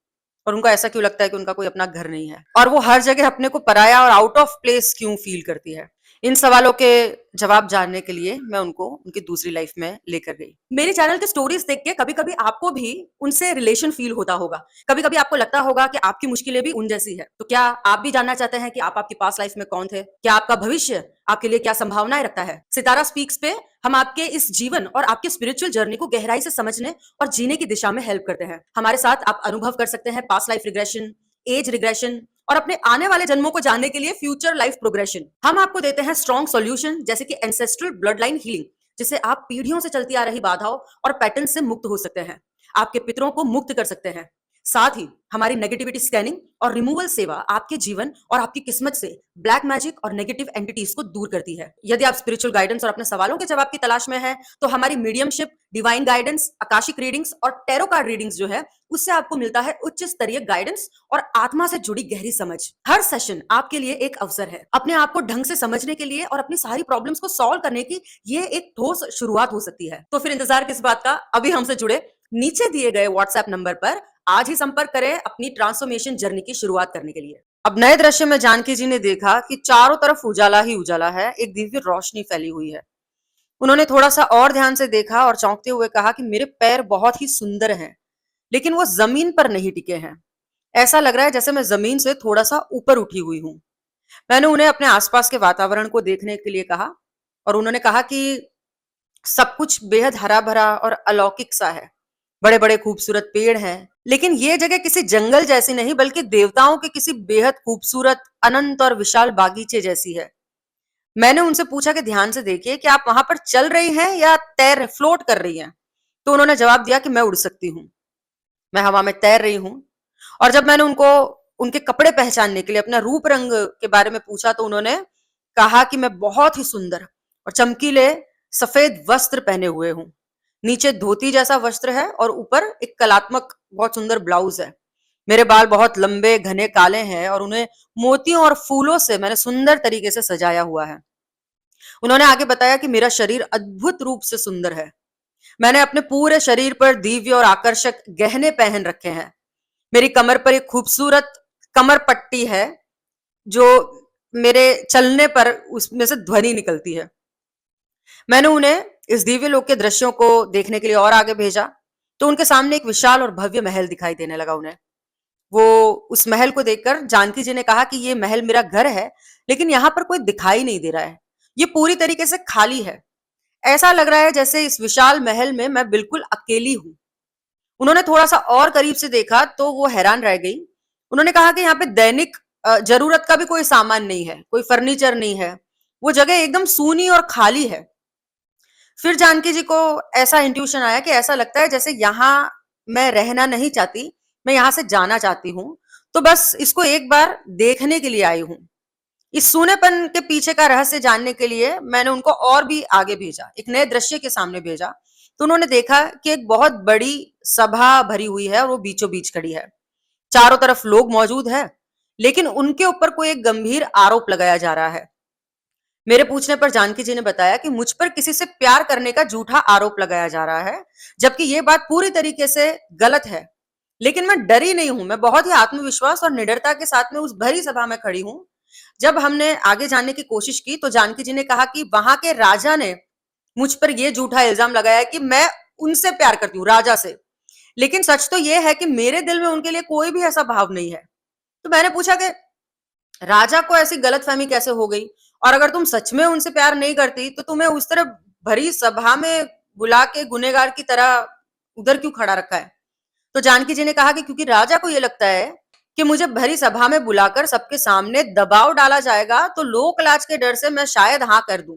और उनको ऐसा क्यों लगता है कि उनका कोई अपना घर नहीं है? और वो हर जगह अपने को पराया और आउट ऑफ प्लेस क्यों फील करती है? इन सवालों के जवाब जानने के लिए मैं उनको उनकी दूसरी लाइफ में लेकर गई। मेरे चैनल के स्टोरीज देख के कभी-कभी आपको भी उनसे रिलेशन फील होता होगा। कभी-कभी आपको लगता होगा कि आपकी मुश्किलें भी उन जैसी है। तो क्या आप भी जानना चाहते हैं कि आप आपकी पास्ट लाइफ में कौन थे? क्या आपका भविष्य आपके लिए क्या संभावनाएं रखता है? सितारा स्पीक्स पे हम आपके इस जीवन और आपके स्पिरिचुअल जर्नी को गहराई से समझने और जीने की दिशा में हेल्प करते हैं। हमारे साथ आप अनुभव कर सकते हैं past life regression, age regression और अपने आने वाले जन्मों को जानने के लिए फ्यूचर लाइफ प्रोग्रेशन। हम आपको देते हैं स्ट्रॉन्ग सॉल्यूशन जैसे कि एंसेस्ट्रल ब्लड लाइन हीलिंग, जिससे आप पीढ़ियों से चलती आ रही बाधाओं और पैटर्न से मुक्त हो सकते हैं। आपके पितरों को मुक्त कर सकते हैं। साथ ही हमारी नेगेटिविटी स्कैनिंग और रिमूवल सेवा आपके जीवन और आपकी किस्मत से ब्लैक मैजिक और नेगेटिव एंटिटीज को दूर करती है। यदि आप स्पिरिचुअल गाइडेंस और अपने सवालों के जवाब की तलाश में हैं, तो हमारी mediumship, divine guidance, Akashic readings और टैरो कार्ड रीडिंग्स जो है, उससे आपको मिलता है उच्च स्तरीय गाइडेंस और आत्मा से जुड़ी गहरी समझ। हर सेशन आपके लिए एक अवसर है अपने आप को ढंग से समझने के लिए और अपनी सारी प्रॉब्लम्स को सॉल्व करने की ये एक ठोस शुरुआत हो सकती है। तो फिर इंतजार किस बात का? अभी हमसे जुड़े नीचे दिए गए व्हाट्सएप नंबर पर आज ही संपर्क करें अपनी ट्रांसफॉर्मेशन जर्नी की शुरुआत करने के लिए। अब नए दृश्य में जानकी जी ने देखा कि चारों तरफ उजाला ही उजाला है, एक दिव्य रोशनी फैली हुई है। उन्होंने थोड़ा सा और ध्यान से देखा और चौंकते हुए कहा कि मेरे पैर बहुत ही सुंदर हैं, लेकिन वो जमीन पर नहीं टिके हैं। ऐसा लग रहा है जैसे मैं जमीन से थोड़ा सा ऊपर उठी हुई हूँ। मैंने उन्हें अपने आसपास के वातावरण को देखने के लिए कहा और उन्होंने कहा कि सब कुछ बेहद हरा भरा और अलौकिक सा है। बड़े बड़े खूबसूरत पेड़ हैं, लेकिन ये जगह किसी जंगल जैसी नहीं बल्कि देवताओं के किसी बेहद खूबसूरत अनंत और विशाल बागीचे जैसी है। मैंने उनसे पूछा कि ध्यान से देखिए कि आप वहां पर चल रही हैं या तैर फ्लोट कर रही हैं? तो उन्होंने जवाब दिया कि मैं उड़ सकती हूँ, मैं हवा में तैर रही हूँ। और जब मैंने उनको उनके कपड़े पहचानने के लिए अपना रूप रंग के बारे में पूछा तो उन्होंने कहा कि मैं बहुत ही सुंदर और चमकीले सफेद वस्त्र पहने हुए हूँ। नीचे धोती जैसा वस्त्र है और ऊपर एक कलात्मक बहुत सुंदर ब्लाउज है। मेरे बाल बहुत लंबे घने काले हैं और उन्हें मोतियों और फूलों से मैंने सुंदर तरीके से सजाया हुआ है। उन्होंने आगे बताया कि मेरा शरीर अद्भुत रूप से सुंदर है। मैंने अपने पूरे शरीर पर दिव्य और आकर्षक गहने पहन रखे हैं। मेरी कमर पर एक खूबसूरत कमर पट्टी है जो मेरे चलने पर उसमें से ध्वनि निकलती है। मैंने उन्हें इस दिव्य लोक के दृश्यों को देखने के लिए और आगे भेजा तो उनके सामने एक विशाल और भव्य महल दिखाई देने लगा उन्हें। वो उस महल को देखकर जानकी जी ने कहा कि ये महल मेरा घर है, लेकिन यहाँ पर कोई दिखाई नहीं दे रहा है। ये पूरी तरीके से खाली है। ऐसा लग रहा है जैसे इस विशाल महल में मैं बिल्कुल अकेली हूँ। उन्होंने थोड़ा-सा और करीब से देखा तो वो हैरान रह गई। उन्होंने कहा कि यहाँ पे दैनिक ज़रूरत का भी कोई सामान नहीं है, कोई फर्नीचर नहीं है। वो जगह एकदम सूनी और खाली है। फिर जानकी जी को ऐसा इंट्यूशन आया कि ऐसा लगता है जैसे यहाँ मैं रहना नहीं चाहती, मैं यहाँ से जाना चाहती हूँ। तो बस इसको एक बार देखने के लिए आई हूँ। इस सूनेपन के पीछे का रहस्य जानने के लिए मैंने उनको और भी आगे भेजा, एक नए दृश्य के सामने भेजा। तो उन्होंने देखा कि एक बहुत बड़ी सभा भरी हुई है और वो बीचों बीच खड़ी है। चारों तरफ लोग मौजूद हैं, लेकिन उनके ऊपर कोई एक गंभीर आरोप लगाया जा रहा है। मेरे पूछने पर जानकी जी ने बताया कि मुझ पर किसी से प्यार करने का झूठा आरोप लगाया जा रहा है, जबकि ये बात पूरी तरीके से गलत है। लेकिन मैं डरी नहीं हूं, मैं बहुत ही आत्मविश्वास और निडरता के साथ में उस भरी सभा में खड़ी हूं। जब हमने आगे जानने की कोशिश की तो जानकी जी ने कहा कि वहां के राजा ने मुझ पर यह झूठा इल्जाम लगाया कि मैं उनसे प्यार करती हूँ, राजा से। लेकिन सच तो यह है कि मेरे दिल में उनके लिए कोई भी ऐसा भाव नहीं है। तो मैंने पूछा कि राजा को ऐसी गलतफहमी कैसे हो गई? और अगर तुम सच में उनसे प्यार नहीं करती, तो तुम्हें उस तरह भरी सभा में बुला के गुनहगार की तरह उधर क्यों खड़ा रखा है? तो जानकी जी ने कहा कि क्योंकि राजा को ये लगता है कि मुझे भरी सभा में बुलाकर सबके सामने दबाव डाला जाएगा, तो लोक लाज के डर से मैं शायद हाँ कर दूं।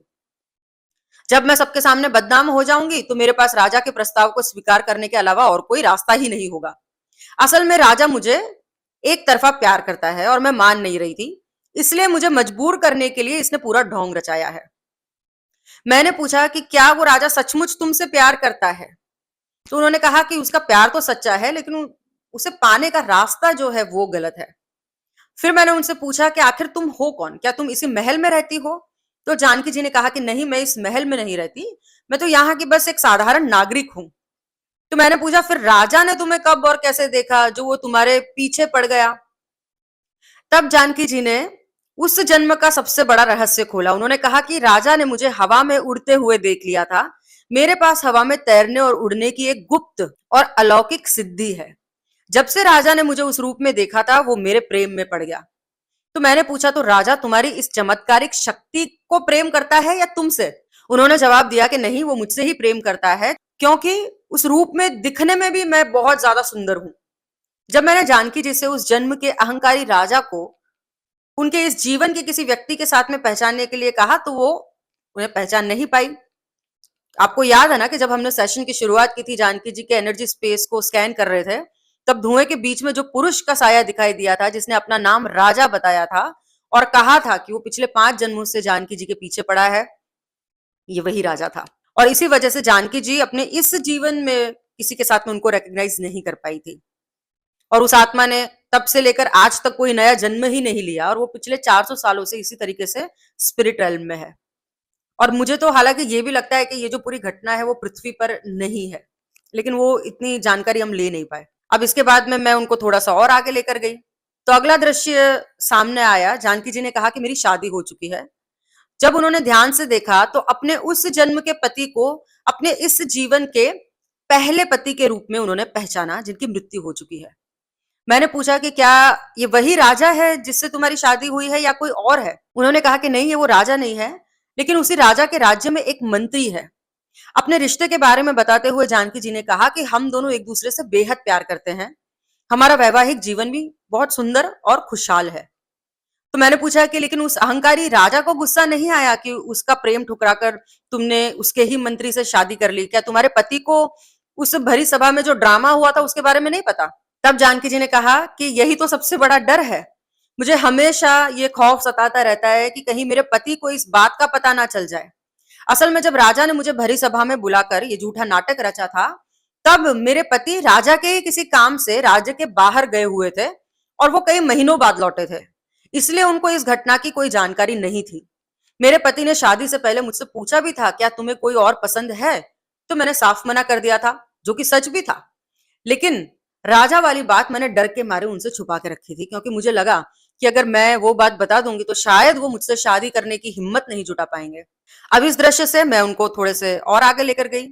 जब मैं सबके सामने बदनाम हो जाऊंगी, तो मेरे पास राजा के प्रस्ताव को स्वीकार करने के अलावा और कोई रास्ता ही नहीं होगा। असल में राजा मुझे एक तरफा प्यार करता है और मैं मान नहीं रही थी, इसलिए मुझे मजबूर करने के लिए इसने पूरा ढोंग रचाया है। मैंने पूछा कि क्या वो राजा सचमुच तुमसे प्यार करता है? तो उन्होंने कहा कि उसका प्यार तो सच्चा है, लेकिन उसे पाने का रास्ता जो है वो गलत है। फिर मैंने उनसे पूछा कि आखिर तुम हो कौन? क्या तुम इसी महल में रहती हो? तो जानकी जी ने कहा कि नहीं, मैं इस महल में नहीं रहती, मैं तो यहाँ की बस एक साधारण नागरिक हूँ। तो मैंने पूछा फिर राजा ने तुम्हें कब और कैसे देखा जो वो तुम्हारे पीछे पड़ गया? तब जानकी जी ने उस जन्म का सबसे बड़ा रहस्य खोला। उन्होंने कहा कि राजा ने मुझे हवा में उड़ते हुए देख लिया था। मेरे पास हवा में तैरने और उड़ने की एक गुप्त और अलौकिक सिद्धि है। जब से राजा ने मुझे उस रूप में देखा था, वो मेरे प्रेम में पड़ गया। तो मैंने पूछा तो राजा तुम्हारी इस चमत्कारिक शक्ति को प्रेम करता है या तुमसे? उन्होंने जवाब दिया कि नहीं, वो मुझसे ही प्रेम करता है, क्योंकि उस रूप में दिखने में भी मैं बहुत ज्यादा सुंदर हूं। जब मैंने जानकी जी से उस जन्म के अहंकारी राजा को उनके इस जीवन के किसी व्यक्ति के साथ में पहचानने के लिए कहा, तो वो उन्हें पहचान नहीं पाई। आपको याद है ना कि जब हमने सेशन की शुरुआत की थी, जानकी जी के एनर्जी स्पेस को स्कैन कर रहे थे, तब धुएं के बीच में जो पुरुष का साया दिखाई दिया था, जिसने अपना नाम राजा बताया था और कहा था कि वो पिछले 5 जन्मों से जानकी जी के पीछे पड़ा है, ये वही राजा था। और इसी वजह से जानकी जी अपने इस जीवन में किसी के साथ में उनको रिकॉग्नाइज नहीं कर पाई थी। और उस आत्मा ने तब से लेकर आज तक कोई नया जन्म ही नहीं लिया और वो पिछले 400 सालों से इसी तरीके से स्पिरिट रेल्म में है। और मुझे तो हालांकि ये भी लगता है कि ये जो पूरी घटना है वो पृथ्वी पर नहीं है, लेकिन वो इतनी जानकारी हम ले नहीं पाए। अब इसके बाद में मैं उनको थोड़ा सा और आगे लेकर गई, तो अगला दृश्य सामने आया। जानकी जी ने कहा कि मेरी शादी हो चुकी है। जब उन्होंने ध्यान से देखा तो अपने उस जन्म के पति को अपने इस जीवन के पहले पति के रूप में उन्होंने पहचाना, जिनकी मृत्यु हो चुकी है। मैंने पूछा कि क्या ये वही राजा है जिससे तुम्हारी शादी हुई है या कोई और है? उन्होंने कहा कि नहीं, ये वो राजा नहीं है, लेकिन उसी राजा के राज्य में एक मंत्री है। अपने रिश्ते के बारे में बताते हुए जानकी जी ने कहा कि हम दोनों एक दूसरे से बेहद प्यार करते हैं। हमारा वैवाहिक जीवन भी बहुत सुंदर और खुशहाल है। तो मैंने पूछा कि लेकिन उस अहंकारी राजा को गुस्सा नहीं आया कि उसका प्रेम ठुकराकर तुमने उसके ही मंत्री से शादी कर ली? क्या तुम्हारे पति को उस भरी सभा में जो ड्रामा हुआ था उसके बारे में नहीं पता? तब जानकी जी ने कहा कि यही तो सबसे बड़ा डर है। मुझे हमेशा ये खौफ सताता रहता है कि कहीं मेरे पति को इस बात का पता ना चल जाए। असल में जब राजा ने मुझे भरी सभा में बुलाकर ये झूठा नाटक रचा था, तब मेरे पति राजा के ही किसी काम से राज्य के बाहर गए हुए थे और वो कई महीनों बाद लौटे थे। इसलिए उनको इस घटना की कोई जानकारी नहीं थी। मेरे पति ने शादी से पहले मुझसे पूछा भी था, क्या तुम्हें कोई और पसंद है? तो मैंने साफ मना कर दिया था, जो कि सच भी था। लेकिन राजा वाली बात मैंने डर के मारे उनसे छुपा के रखी थी, क्योंकि मुझे लगा कि अगर मैं वो बात बता दूंगी तो शायद वो मुझसे शादी करने की हिम्मत नहीं जुटा पाएंगे। अब इस दृश्य से मैं उनको थोड़े से और आगे लेकर गई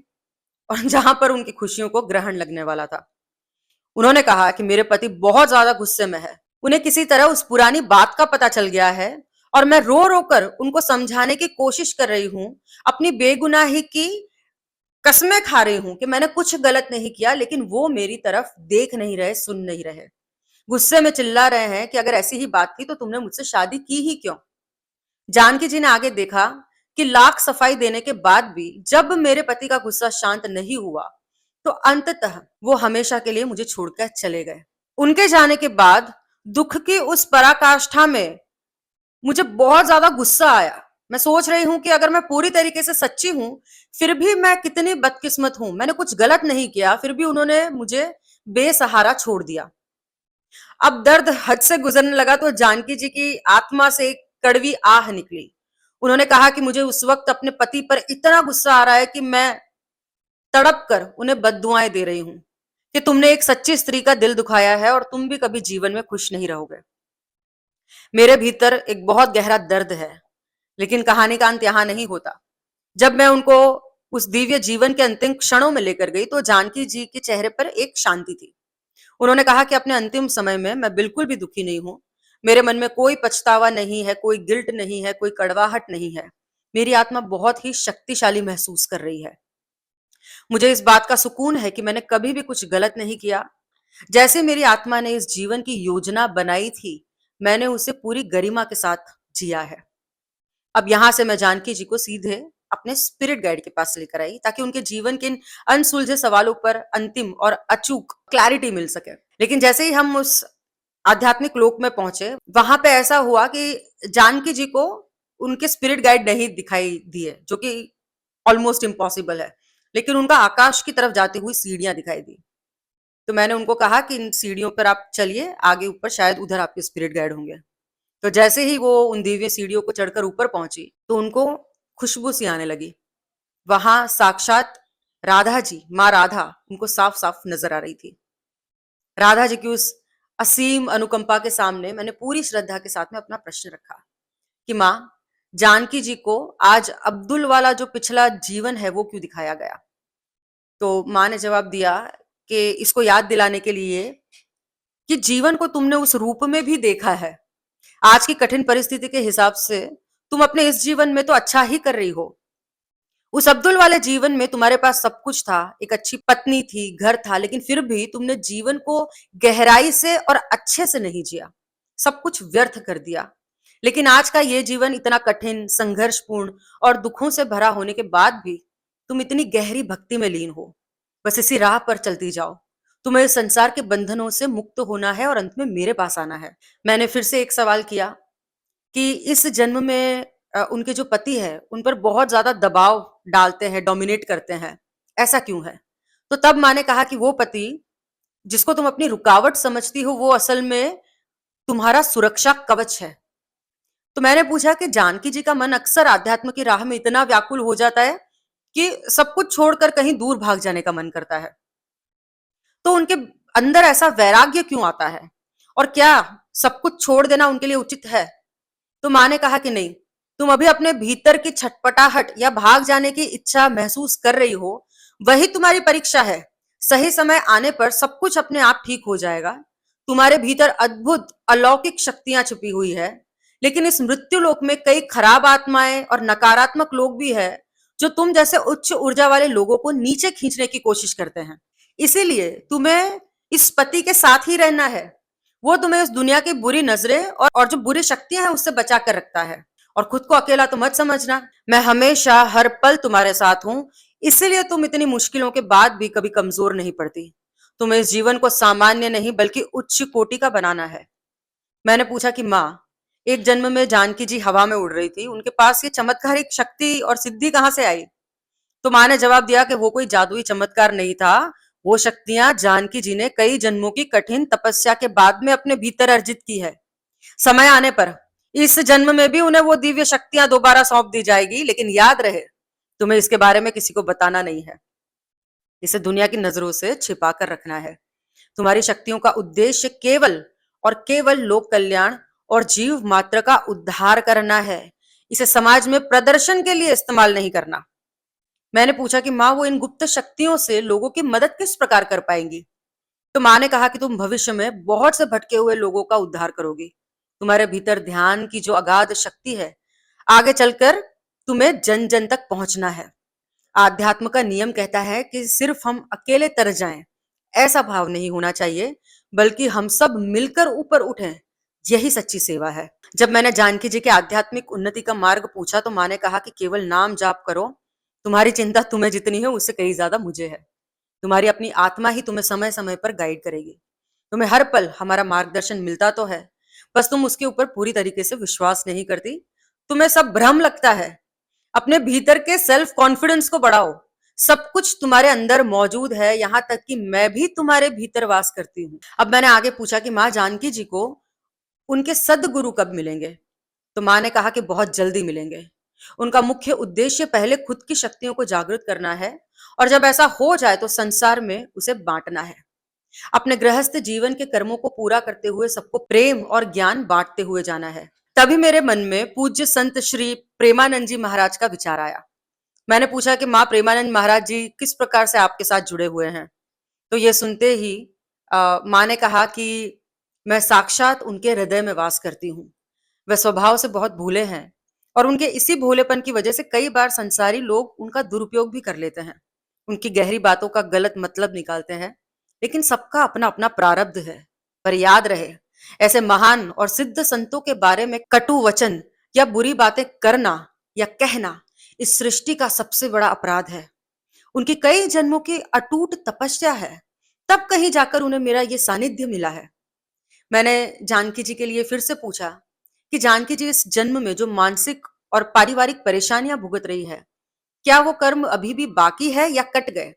और जहां पर उनकी खुशियों को ग्रहण लगने वाला था। उन्होंने कहा कि मेरे पति बहुत ज्यादा गुस्से में है। उन्हें किसी तरह उस पुरानी बात का पता चल गया है और मैं रो-रो कर उनको समझाने की कोशिश कर रही हूँ, अपनी बेगुनाही की कस्में खा रही हूँ कि मैंने कुछ गलत नहीं किया, लेकिन वो मेरी तरफ देख नहीं रहे, सुन नहीं रहे। गुस्से में चिल्ला रहे हैं कि अगर ऐसी ही बात थी तो तुमने मुझसे शादी की ही क्यों? जानकी जी ने आगे देखा कि लाख सफाई देने के बाद भी जब मेरे पति का गुस्सा शांत नहीं हुआ, तो अंततः वो हमेशा के लिए मुझे छोड़कर चले गए। उनके जाने के बाद दुख की उस पराकाष्ठा में मुझे बहुत ज्यादा गुस्सा आया। मैं सोच रही हूँ कि अगर मैं पूरी तरीके से सच्ची हूँ, फिर भी मैं कितनी बदकिस्मत हूँ। मैंने कुछ गलत नहीं किया, फिर भी उन्होंने मुझे बेसहारा छोड़ दिया। अब दर्द हद से गुजरने लगा तो जानकी जी की आत्मा से एक कड़वी आह निकली। उन्होंने कहा कि मुझे उस वक्त अपने पति पर इतना गुस्सा आ रहा है कि मैं तड़प कर उन्हें बद्दुआएं दे रही हूं कि तुमने एक सच्ची स्त्री का दिल दुखाया है और तुम भी कभी जीवन में खुश नहीं रहोगे। मेरे भीतर एक बहुत गहरा दर्द है, लेकिन कहानी का अंत यहां नहीं होता। जब मैं उनको उस दिव्य जीवन के अंतिम क्षणों में लेकर गई तो जानकी जी के चेहरे पर एक शांति थी। उन्होंने कहा कि अपने अंतिम समय में मैं बिल्कुल भी दुखी नहीं हूं। मेरे मन में कोई पछतावा नहीं है, कोई गिल्ट नहीं है, कोई कड़वाहट नहीं है। मेरी आत्मा बहुत ही शक्तिशाली महसूस कर रही है। मुझे इस बात का सुकून है कि मैंने कभी भी कुछ गलत नहीं किया। जैसे मेरी आत्मा ने इस जीवन की योजना बनाई थी, मैंने उसे पूरी गरिमा के साथ जिया है। अब यहां से मैं जानकी जी को सीधे अपने स्पिरिट गाइड के पास लेकर आई ताकि उनके जीवन के इन अनसुलझे सवालों पर अंतिम और अचूक क्लैरिटी मिल सके। लेकिन जैसे ही हम उस आध्यात्मिक लोक में पहुंचे, वहां पे ऐसा हुआ कि जानकी जी को उनके स्पिरिट गाइड नहीं दिखाई दिए, जो कि ऑलमोस्ट इम्पॉसिबल है। लेकिन उनका आकाश की तरफ जाती हुई सीढ़ियां दिखाई दी। तो मैंने उनको कहा कि इन सीढ़ियों पर आप चलिए, आगे ऊपर शायद उधर आपके स्पिरिट गाइड होंगे। तो जैसे ही वो उन दिव्य सीढ़ियों को चढ़कर ऊपर पहुंची, तो उनको खुशबू सी आने लगी। वहां साक्षात राधा जी, माँ राधा उनको साफ साफ नजर आ रही थी। राधा जी की उस असीम अनुकंपा के सामने मैंने पूरी श्रद्धा के साथ में अपना प्रश्न रखा कि माँ, जानकी जी को आज अब्दुल वाला जो पिछला जीवन है वो क्यों दिखाया गया? तो माँ ने जवाब दिया कि इसको याद दिलाने के लिए कि जीवन को तुमने उस रूप में भी देखा है। आज की कठिन परिस्थिति के हिसाब से तुम अपने इस जीवन में तो अच्छा ही कर रही हो। उस अब्दुल वाले जीवन में तुम्हारे पास सब कुछ था, एक अच्छी पत्नी थी, घर था, लेकिन फिर भी तुमने जीवन को गहराई से और अच्छे से नहीं जिया। सब कुछ व्यर्थ कर दिया। लेकिन आज का ये जीवन इतना कठिन, संघर्षपूर्ण और दुखों से भरा होने के बाद भी तुम इतनी गहरी भक्ति में लीन हो। बस इसी राह पर चलती जाओ। तुम्हें इस संसार के बंधनों से मुक्त होना है और अंत में मेरे पास आना है। मैंने फिर से एक सवाल किया कि इस जन्म में उनके जो पति है उन पर बहुत ज्यादा दबाव डालते हैं, डोमिनेट करते हैं, ऐसा क्यों है? तो तब माँ ने कहा कि वो पति जिसको तुम अपनी रुकावट समझती हो, वो असल में तुम्हारा सुरक्षा कवच है। तो मैंने पूछा कि जानकी जी का मन अक्सर आध्यात्म की राह में इतना व्याकुल हो जाता है कि सब कुछ छोड़कर कहीं दूर भाग जाने का मन करता है। तो उनके अंदर ऐसा वैराग्य क्यों आता है? और क्या सब कुछ छोड़ देना उनके लिए उचित है? तो माँ ने कहा कि नहीं, तुम अभी अपने भीतर की छटपटाहट या भाग जाने की इच्छा महसूस कर रही हो, वही तुम्हारी परीक्षा है। सही समय आने पर सब कुछ अपने आप ठीक हो जाएगा। तुम्हारे भीतर अद्भुत अलौकिक शक्तियां छुपी हुई है, लेकिन इस मृत्यु लोक में कई खराब आत्माएं और नकारात्मक लोग भी है जो तुम जैसे उच्च ऊर्जा वाले लोगों को नीचे खींचने की कोशिश करते हैं। इसीलिए तुम्हें इस पति के साथ ही रहना है। वो तुम्हें इस दुनिया की बुरी नजरें और जो बुरी शक्तियां हैं उससे बचा कर रखता है। और खुद को अकेला तो मत समझना, मैं हमेशा हर पल तुम्हारे साथ हूं। इसीलिए तुम इतनी मुश्किलों के बाद भी कभी कमजोर नहीं पड़ती। तुम्हें इस जीवन को सामान्य नहीं बल्कि उच्च कोटि का बनाना है। मैंने पूछा कि माँ, एक जन्म में जानकी जी हवा में उड़ रही थी, उनके पास ये चमत्कारिक शक्ति और सिद्धि कहाँ से आई? तो माँ ने जवाब दिया कि वो कोई जादुई चमत्कार नहीं था। वो शक्तियां जानकी जी ने कई जन्मों की कठिन तपस्या के बाद में अपने भीतर अर्जित की है। समय आने पर इस जन्म में भी उन्हें वो दिव्य शक्तियां दोबारा सौंप दी जाएगी, लेकिन याद रहे, तुम्हें इसके बारे में किसी को बताना नहीं है। इसे दुनिया की नजरों से छिपा कर रखना है। तुम्हारी शक्तियों का उद्देश्य केवल और केवल लोक कल्याण और जीव मात्र का उद्धार करना है। इसे समाज में प्रदर्शन के लिए इस्तेमाल नहीं करना। मैंने पूछा कि माँ, वो इन गुप्त शक्तियों से लोगों की मदद किस प्रकार कर पाएंगी? तो माँ ने कहा कि तुम भविष्य में बहुत से भटके हुए लोगों का उद्धार करोगी। तुम्हारे भीतर ध्यान की जो अगाध शक्ति है, आगे चलकर तुम्हें जन जन तक पहुंचना है। आध्यात्म का नियम कहता है कि सिर्फ हम अकेले तर जाएं, ऐसा भाव नहीं होना चाहिए, बल्कि हम सब मिलकर ऊपर उठें। यही सच्ची सेवा है। जब मैंने जानकी जी के आध्यात्मिक उन्नति का मार्ग पूछा तो माँ ने कहा कि केवल नाम जाप करो, तुम्हारी चिंता तुम्हें जितनी है उससे कहीं ज्यादा मुझे है। तुम्हारी अपनी आत्मा ही तुम्हें समय समय पर गाइड करेगी। तुम्हें हर पल हमारा मार्गदर्शन मिलता तो है, बस तुम उसके ऊपर पूरी तरीके से विश्वास नहीं करती। तुम्हें सब भ्रम लगता है। अपने भीतर के सेल्फ कॉन्फिडेंस को बढ़ाओ। सब कुछ तुम्हारे अंदर मौजूद है, यहाँ तक कि मैं भी तुम्हारे भीतर वास करती हूँ। अब मैंने आगे पूछा कि माँ जानकी जी को उनके सदगुरु कब मिलेंगे? तो माँ ने कहा कि बहुत जल्दी मिलेंगे। उनका मुख्य उद्देश्य पहले खुद की शक्तियों को जागृत करना है, और जब ऐसा हो जाए तो संसार में उसे बांटना है। अपने गृहस्थ जीवन के कर्मों को पूरा करते हुए सबको प्रेम और ज्ञान बांटते हुए जाना है। तभी मेरे मन में पूज्य संत श्री प्रेमानंद जी महाराज का विचार आया। मैंने पूछा कि माँ प्रेमानंद महाराज जी किस प्रकार से आपके साथ जुड़े हुए हैं? तो ये सुनते ही माँ ने कहा कि मैं साक्षात उनके हृदय में वास करती हूँ। वे स्वभाव से बहुत भोले हैं, और उनके इसी भोलेपन की वजह से कई बार संसारी लोग उनका दुरुपयोग भी कर लेते हैं। उनकी गहरी बातों का गलत मतलब निकालते हैं, लेकिन सबका अपना अपना प्रारब्ध है। पर याद रहे, ऐसे महान और सिद्ध संतों के बारे में कटु वचन या बुरी बातें करना या कहना इस सृष्टि का सबसे बड़ा अपराध है। उनकी कई जन्मों की अटूट तपस्या है, तब कहीं जाकर उन्हें मेरा ये सानिध्य मिला है। मैंने जानकी जी के लिए फिर से पूछा कि जानकी जी इस जन्म में जो मानसिक और पारिवारिक परेशानियां भुगत रही है, क्या वो कर्म अभी भी बाकी है या कट गए?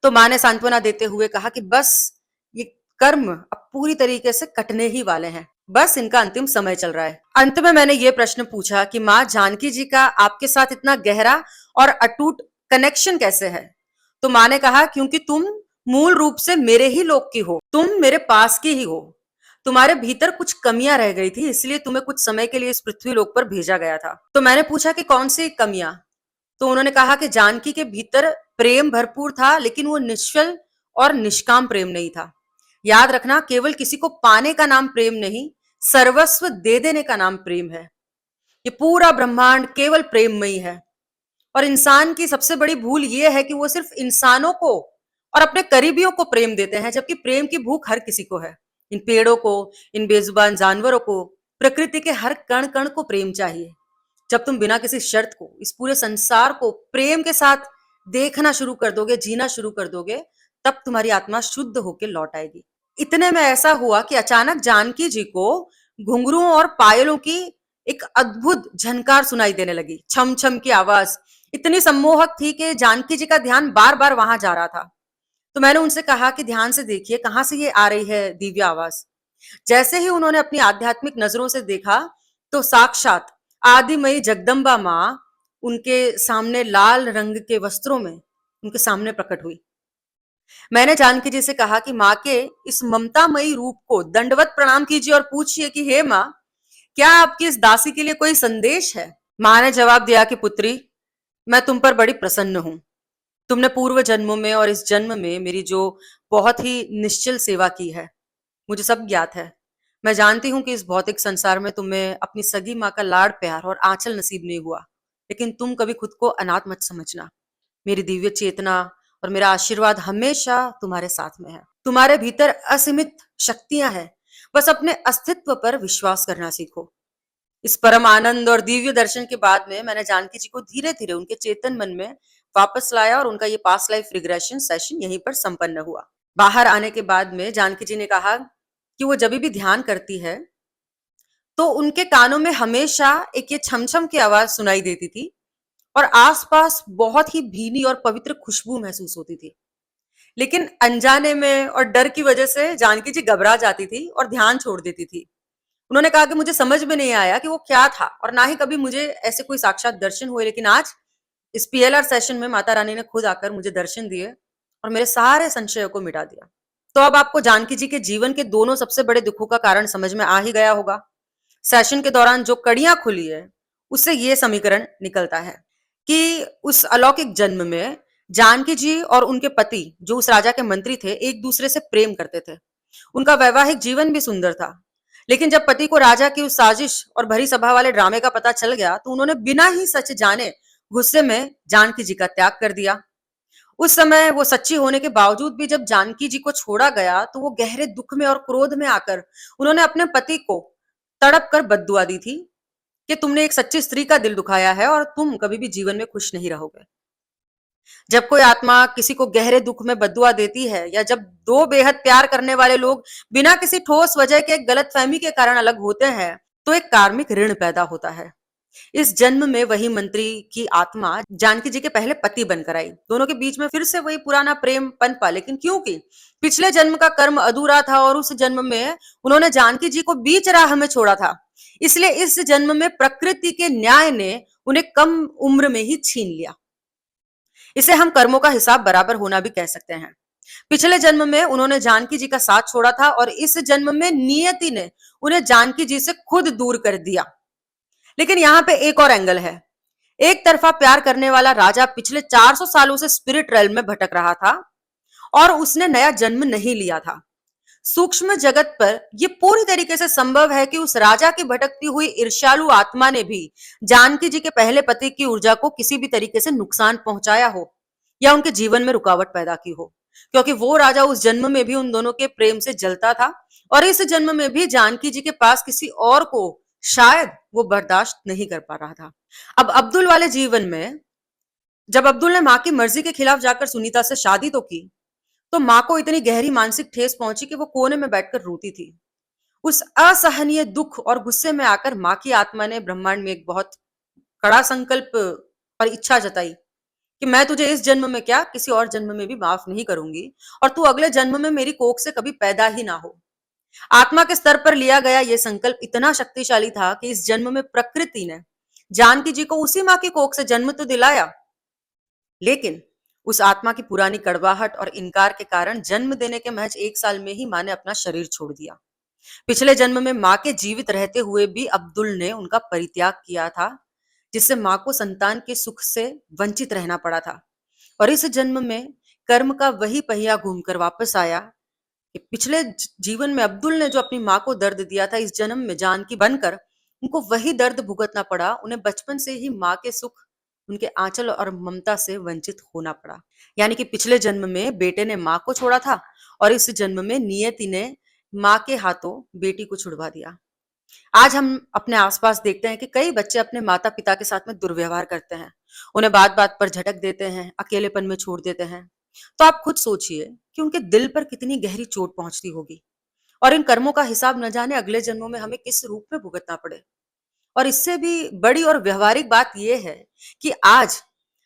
तो माँ ने सांत्वना देते हुए कहा कि बस ये कर्म अब पूरी तरीके से कटने ही वाले हैं, बस इनका अंतिम समय चल रहा है। अंत में मैंने ये प्रश्न पूछा कि माँ जानकी जी का आपके साथ इतना गहरा और अटूट कनेक्शन कैसे है? तो माँ ने कहा क्योंकि तुम मूल रूप से मेरे ही लोक की हो, तुम मेरे पास की ही हो। तुम्हारे भीतर कुछ कमियां रह गई थी, इसलिए तुम्हें कुछ समय के लिए इस पृथ्वी लोक पर भेजा गया था। तो मैंने पूछा कि कौन सी कमियां? तो उन्होंने कहा कि जानकी के भीतर प्रेम भरपूर था, लेकिन वो निश्चल और निष्काम प्रेम नहीं था। याद रखना, केवल किसी को पाने का नाम प्रेम नहीं, सर्वस्व दे देने का नाम प्रेम है। ये पूरा ब्रह्मांड केवल प्रेममयी है, और इंसान की सबसे बड़ी भूल ये है कि वो सिर्फ इंसानों को और अपने करीबियों को प्रेम देते हैं, जबकि प्रेम की भूख हर किसी को है। इन पेड़ों को, इन बेजुबान जानवरों को, प्रकृति के हर कण कण को प्रेम चाहिए। जब तुम बिना किसी शर्त को इस पूरे संसार को प्रेम के साथ देखना शुरू कर दोगे, जीना शुरू कर दोगे, तब तुम्हारी आत्मा शुद्ध होकर लौट आएगी। इतने में ऐसा हुआ कि अचानक जानकी जी को घुंघरुओं और पायलों की एक अद्भुत झनकार सुनाई देने लगी। छम छम की आवाज इतनी सम्मोहक थी कि जानकी जी का ध्यान बार बार वहां जा रहा था। तो मैंने उनसे कहा कि ध्यान से देखिए, कहां से ये आ रही है दिव्य आवाज। जैसे ही उन्होंने अपनी आध्यात्मिक नजरों से देखा, तो साक्षात आदिमयी जगदम्बा माँ उनके सामने लाल रंग के वस्त्रों में उनके सामने प्रकट हुई। मैंने जानकी जी से कहा कि माँ के इस ममतामयी रूप को दंडवत प्रणाम कीजिए और पूछिए कि हे माँ, क्या आपकी इस दासी के लिए कोई संदेश है? माँ ने जवाब दिया कि पुत्री, मैं तुम पर बड़ी प्रसन्न हूं। तुमने पूर्व जन्मों में और इस जन्म में मेरी जो बहुत ही निश्चल सेवा की है, मुझे सब ज्ञात है। मैं जानती हूँ कि इस भौतिक संसार में तुम्हें अपनी सगी माँ का लाड़ प्यार और आंचल नसीब नहीं हुआ, लेकिन तुम कभी खुद को अनाथ मत समझना। मेरी दिव्य चेतना और मेरा आशीर्वाद हमेशा तुम्हारे साथ में है। तुम्हारे भीतर असीमित शक्तियां हैं, बस अपने अस्तित्व पर विश्वास करना सीखो। इस परम आनंद और दिव्य दर्शन के बाद में मैंने जानकी जी को धीरे धीरे उनके चेतन मन में वापस लाया, और उनका ये पास्ट लाइफ रिग्रेशन सेशन यहीं पर संपन्न हुआ। बाहर आने के बाद में जानकी जी ने कहा कि वो जब भी ध्यान करती है तो उनके कानों में हमेशा एक ये छमछम की आवाज सुनाई देती थी, और आसपास बहुत ही भीनी और पवित्र खुशबू महसूस होती थी। लेकिन अनजाने में और डर की वजह से जानकी जी घबरा जाती थी और ध्यान छोड़ देती थी। उन्होंने कहा कि मुझे समझ में नहीं आया कि वो क्या था, और ना ही कभी मुझे ऐसे कोई साक्षात दर्शन हुए, लेकिन आज इस पीएलआर सेशन में माता रानी ने खुद आकर मुझे दर्शन दिए और मेरे सारे संशयों को मिटा दिया। तो अब आपको जानकी जी के जीवन के दोनों सबसे बड़े दुखों का कारण समझ में आ ही गया होगा। सेशन के दौरान जो कड़ियां खुली है, उससे ये समीकरण निकलता है कि उस अलौकिक जन्म में जानकी जी और उनके पति, जो उस राजा के मंत्री थे, एक दूसरे से प्रेम करते थे। उनका वैवाहिक जीवन भी सुंदर था, लेकिन जब पति को राजा की उस साजिश और भरी सभा वाले ड्रामे का पता चल गया तो उन्होंने बिना ही सच जाने गुस्से में जानकी जी का त्याग कर दिया। उस समय वो सच्ची होने के बावजूद भी जब जानकी जी को छोड़ा गया तो वो गहरे दुख में और क्रोध में आकर उन्होंने अपने पति को तड़प कर बद्दुआ दी थी कि तुमने एक सच्ची स्त्री का दिल दुखाया है और तुम कभी भी जीवन में खुश नहीं रहोगे। जब कोई आत्मा किसी को गहरे दुख में बद्दुआ देती है या जब दो बेहद प्यार करने वाले लोग बिना किसी ठोस वजह के गलतफहमी के कारण अलग होते हैं तो एक कार्मिक ऋण पैदा होता है। इस जन्म में वही मंत्री की आत्मा जानकी जी के पहले पति बनकर आई। दोनों के बीच में फिर से वही पुराना प्रेम पनपा, लेकिन क्योंकि पिछले जन्म का कर्म अधूरा था और उस जन्म में उन्होंने जानकी जी को बीच राह में छोड़ा था, इसलिए इस जन्म में प्रकृति के न्याय ने उन्हें कम उम्र में ही छीन लिया। इसे हम कर्मों का हिसाब बराबर होना भी कह सकते हैं। पिछले जन्म में उन्होंने जानकी जी का साथ छोड़ा था और इस जन्म में नियति ने उन्हें जानकी जी से खुद दूर कर दिया। लेकिन यहाँ पे एक और एंगल है। एक तरफा प्यार करने वाला राजा पिछले 400 सालों से स्पिरिट रेल्म में भटक रहा था और उसने नया जन्म नहीं लिया था। सूक्ष्म जगत पर यह पूरी तरीके से संभव है कि उस राजा की भटकती हुई ईर्ष्यालु आत्मा ने भी जानकी जी के पहले पति की ऊर्जा को किसी भी तरीके से नुकसान पहुंचाया हो या उनके जीवन में रुकावट पैदा की हो, क्योंकि वो राजा उस जन्म में भी उन दोनों के प्रेम से जलता था और इस जन्म में भी जानकी जी के पास किसी और को शायद वो बर्दाश्त नहीं कर पा रहा था। अब अब्दुल वाले जीवन में जब अब्दुल ने मां की मर्जी के खिलाफ जाकर सुनीता से शादी तो की, तो मां को इतनी गहरी मानसिक ठेस पहुंची कि वो कोने में बैठकर रोती थी। उस असहनीय दुख और गुस्से में आकर मां की आत्मा ने ब्रह्मांड में एक बहुत कड़ा संकल्प और इच्छा जताई कि मैं तुझे इस जन्म में क्या किसी और जन्म में भी माफ नहीं करूंगी और तू अगले जन्म में मेरी कोख से कभी पैदा ही ना हो। आत्मा के स्तर पर लिया गया यह संकल्प इतना शक्तिशाली था कि इस जन्म में प्रकृति ने जानकी जी को उसी मां की कोख से जन्म तो दिलाया, लेकिन उस आत्मा की पुरानी कड़वाहट और इनकार के कारण जन्म देने के महज 1 साल में ही मां ने अपना शरीर छोड़ दिया। पिछले जन्म में मां के जीवित रहते हुए भी अब्दुल ने उनका परित्याग किया था, जिससे मां को संतान के सुख से वंचित रहना पड़ा था। और इस जन्म में कर्म का वही पहिया घूमकर वापस आया कि पिछले जीवन में अब्दुल ने जो अपनी मां को दर्द दिया था, इस जन्म में जानकी बनकर उनको वही दर्द भुगतना पड़ा। उन्हें बचपन से ही मां के सुख, उनके आंचल और ममता से वंचित होना पड़ा। यानी कि पिछले जन्म में बेटे ने मां को छोड़ा था और इस जन्म में नियति ने मां के हाथों बेटी को छुड़वा दिया। आज हम अपने आसपास देखते हैं कि कई बच्चे अपने माता पिता के साथ में दुर्व्यवहार करते हैं, उन्हें बात बात पर झटक देते हैं, अकेलेपन में छोड़ देते हैं। तो आप खुद सोचिए कि उनके दिल पर कितनी गहरी चोट पहुंचती होगी और इन कर्मों का हिसाब न जाने अगले जन्मों में हमें किस रूप में भुगतना पड़े। और इससे भी बड़ी और व्यवहारिक बात यह है कि आज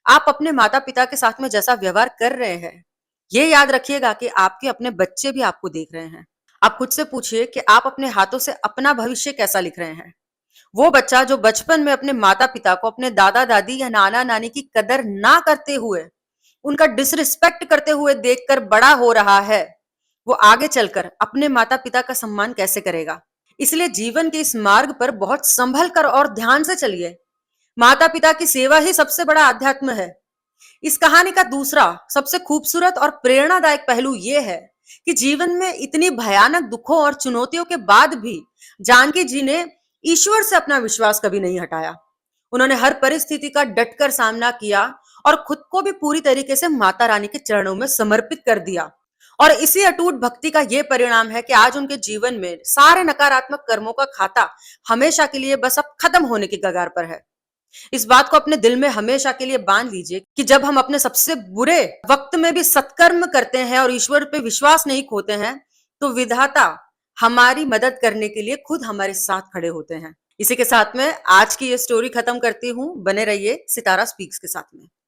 आप अपने माता पिता के साथ में जैसा व्यवहार कर रहे हैं, ये याद रखिएगा कि आपके अपने बच्चे भी आपको देख रहे हैं। आप खुद से पूछिए कि आप अपने हाथों से अपना भविष्य कैसा लिख रहे हैं। वो बच्चा जो बचपन में अपने माता पिता को, अपने दादा दादी या नाना नानी की कदर ना करते हुए, उनका डिसरिस्पेक्ट करते हुए देखकर बड़ा हो रहा है, वो आगे चलकर अपने माता पिता का सम्मान कैसे करेगा। इसलिए जीवन के इस मार्ग पर बहुत संभल कर और ध्यान से चलिए। माता पिता की सेवा ही सबसे बड़ा अध्यात्म है। इस कहानी का दूसरा सबसे खूबसूरत और प्रेरणादायक पहलू यह है कि जीवन में इतनी भयानक दुखों और चुनौतियों के बाद भी जानकी जी ने ईश्वर से अपना विश्वास कभी नहीं हटाया। उन्होंने हर परिस्थिति का डटकर सामना किया और खुद को भी पूरी तरीके से माता रानी के चरणों में समर्पित कर दिया। और इसी अटूट भक्ति का यह परिणाम है कि आज उनके जीवन में सारे नकारात्मक कर्मों का खाता हमेशा के लिए बस अब खत्म होने की कगार पर है। इस बात को अपने दिल में हमेशा के लिए बांध लीजिए कि जब हम अपने सबसे बुरे वक्त में भी सत्कर्म करते हैं और ईश्वर पे विश्वास नहीं खोते हैं, तो विधाता हमारी मदद करने के लिए खुद हमारे साथ खड़े होते हैं। इसी के साथ में आज की ये स्टोरी खत्म करती हूँ। बने रहिए सितारा स्पीक्स के साथ में।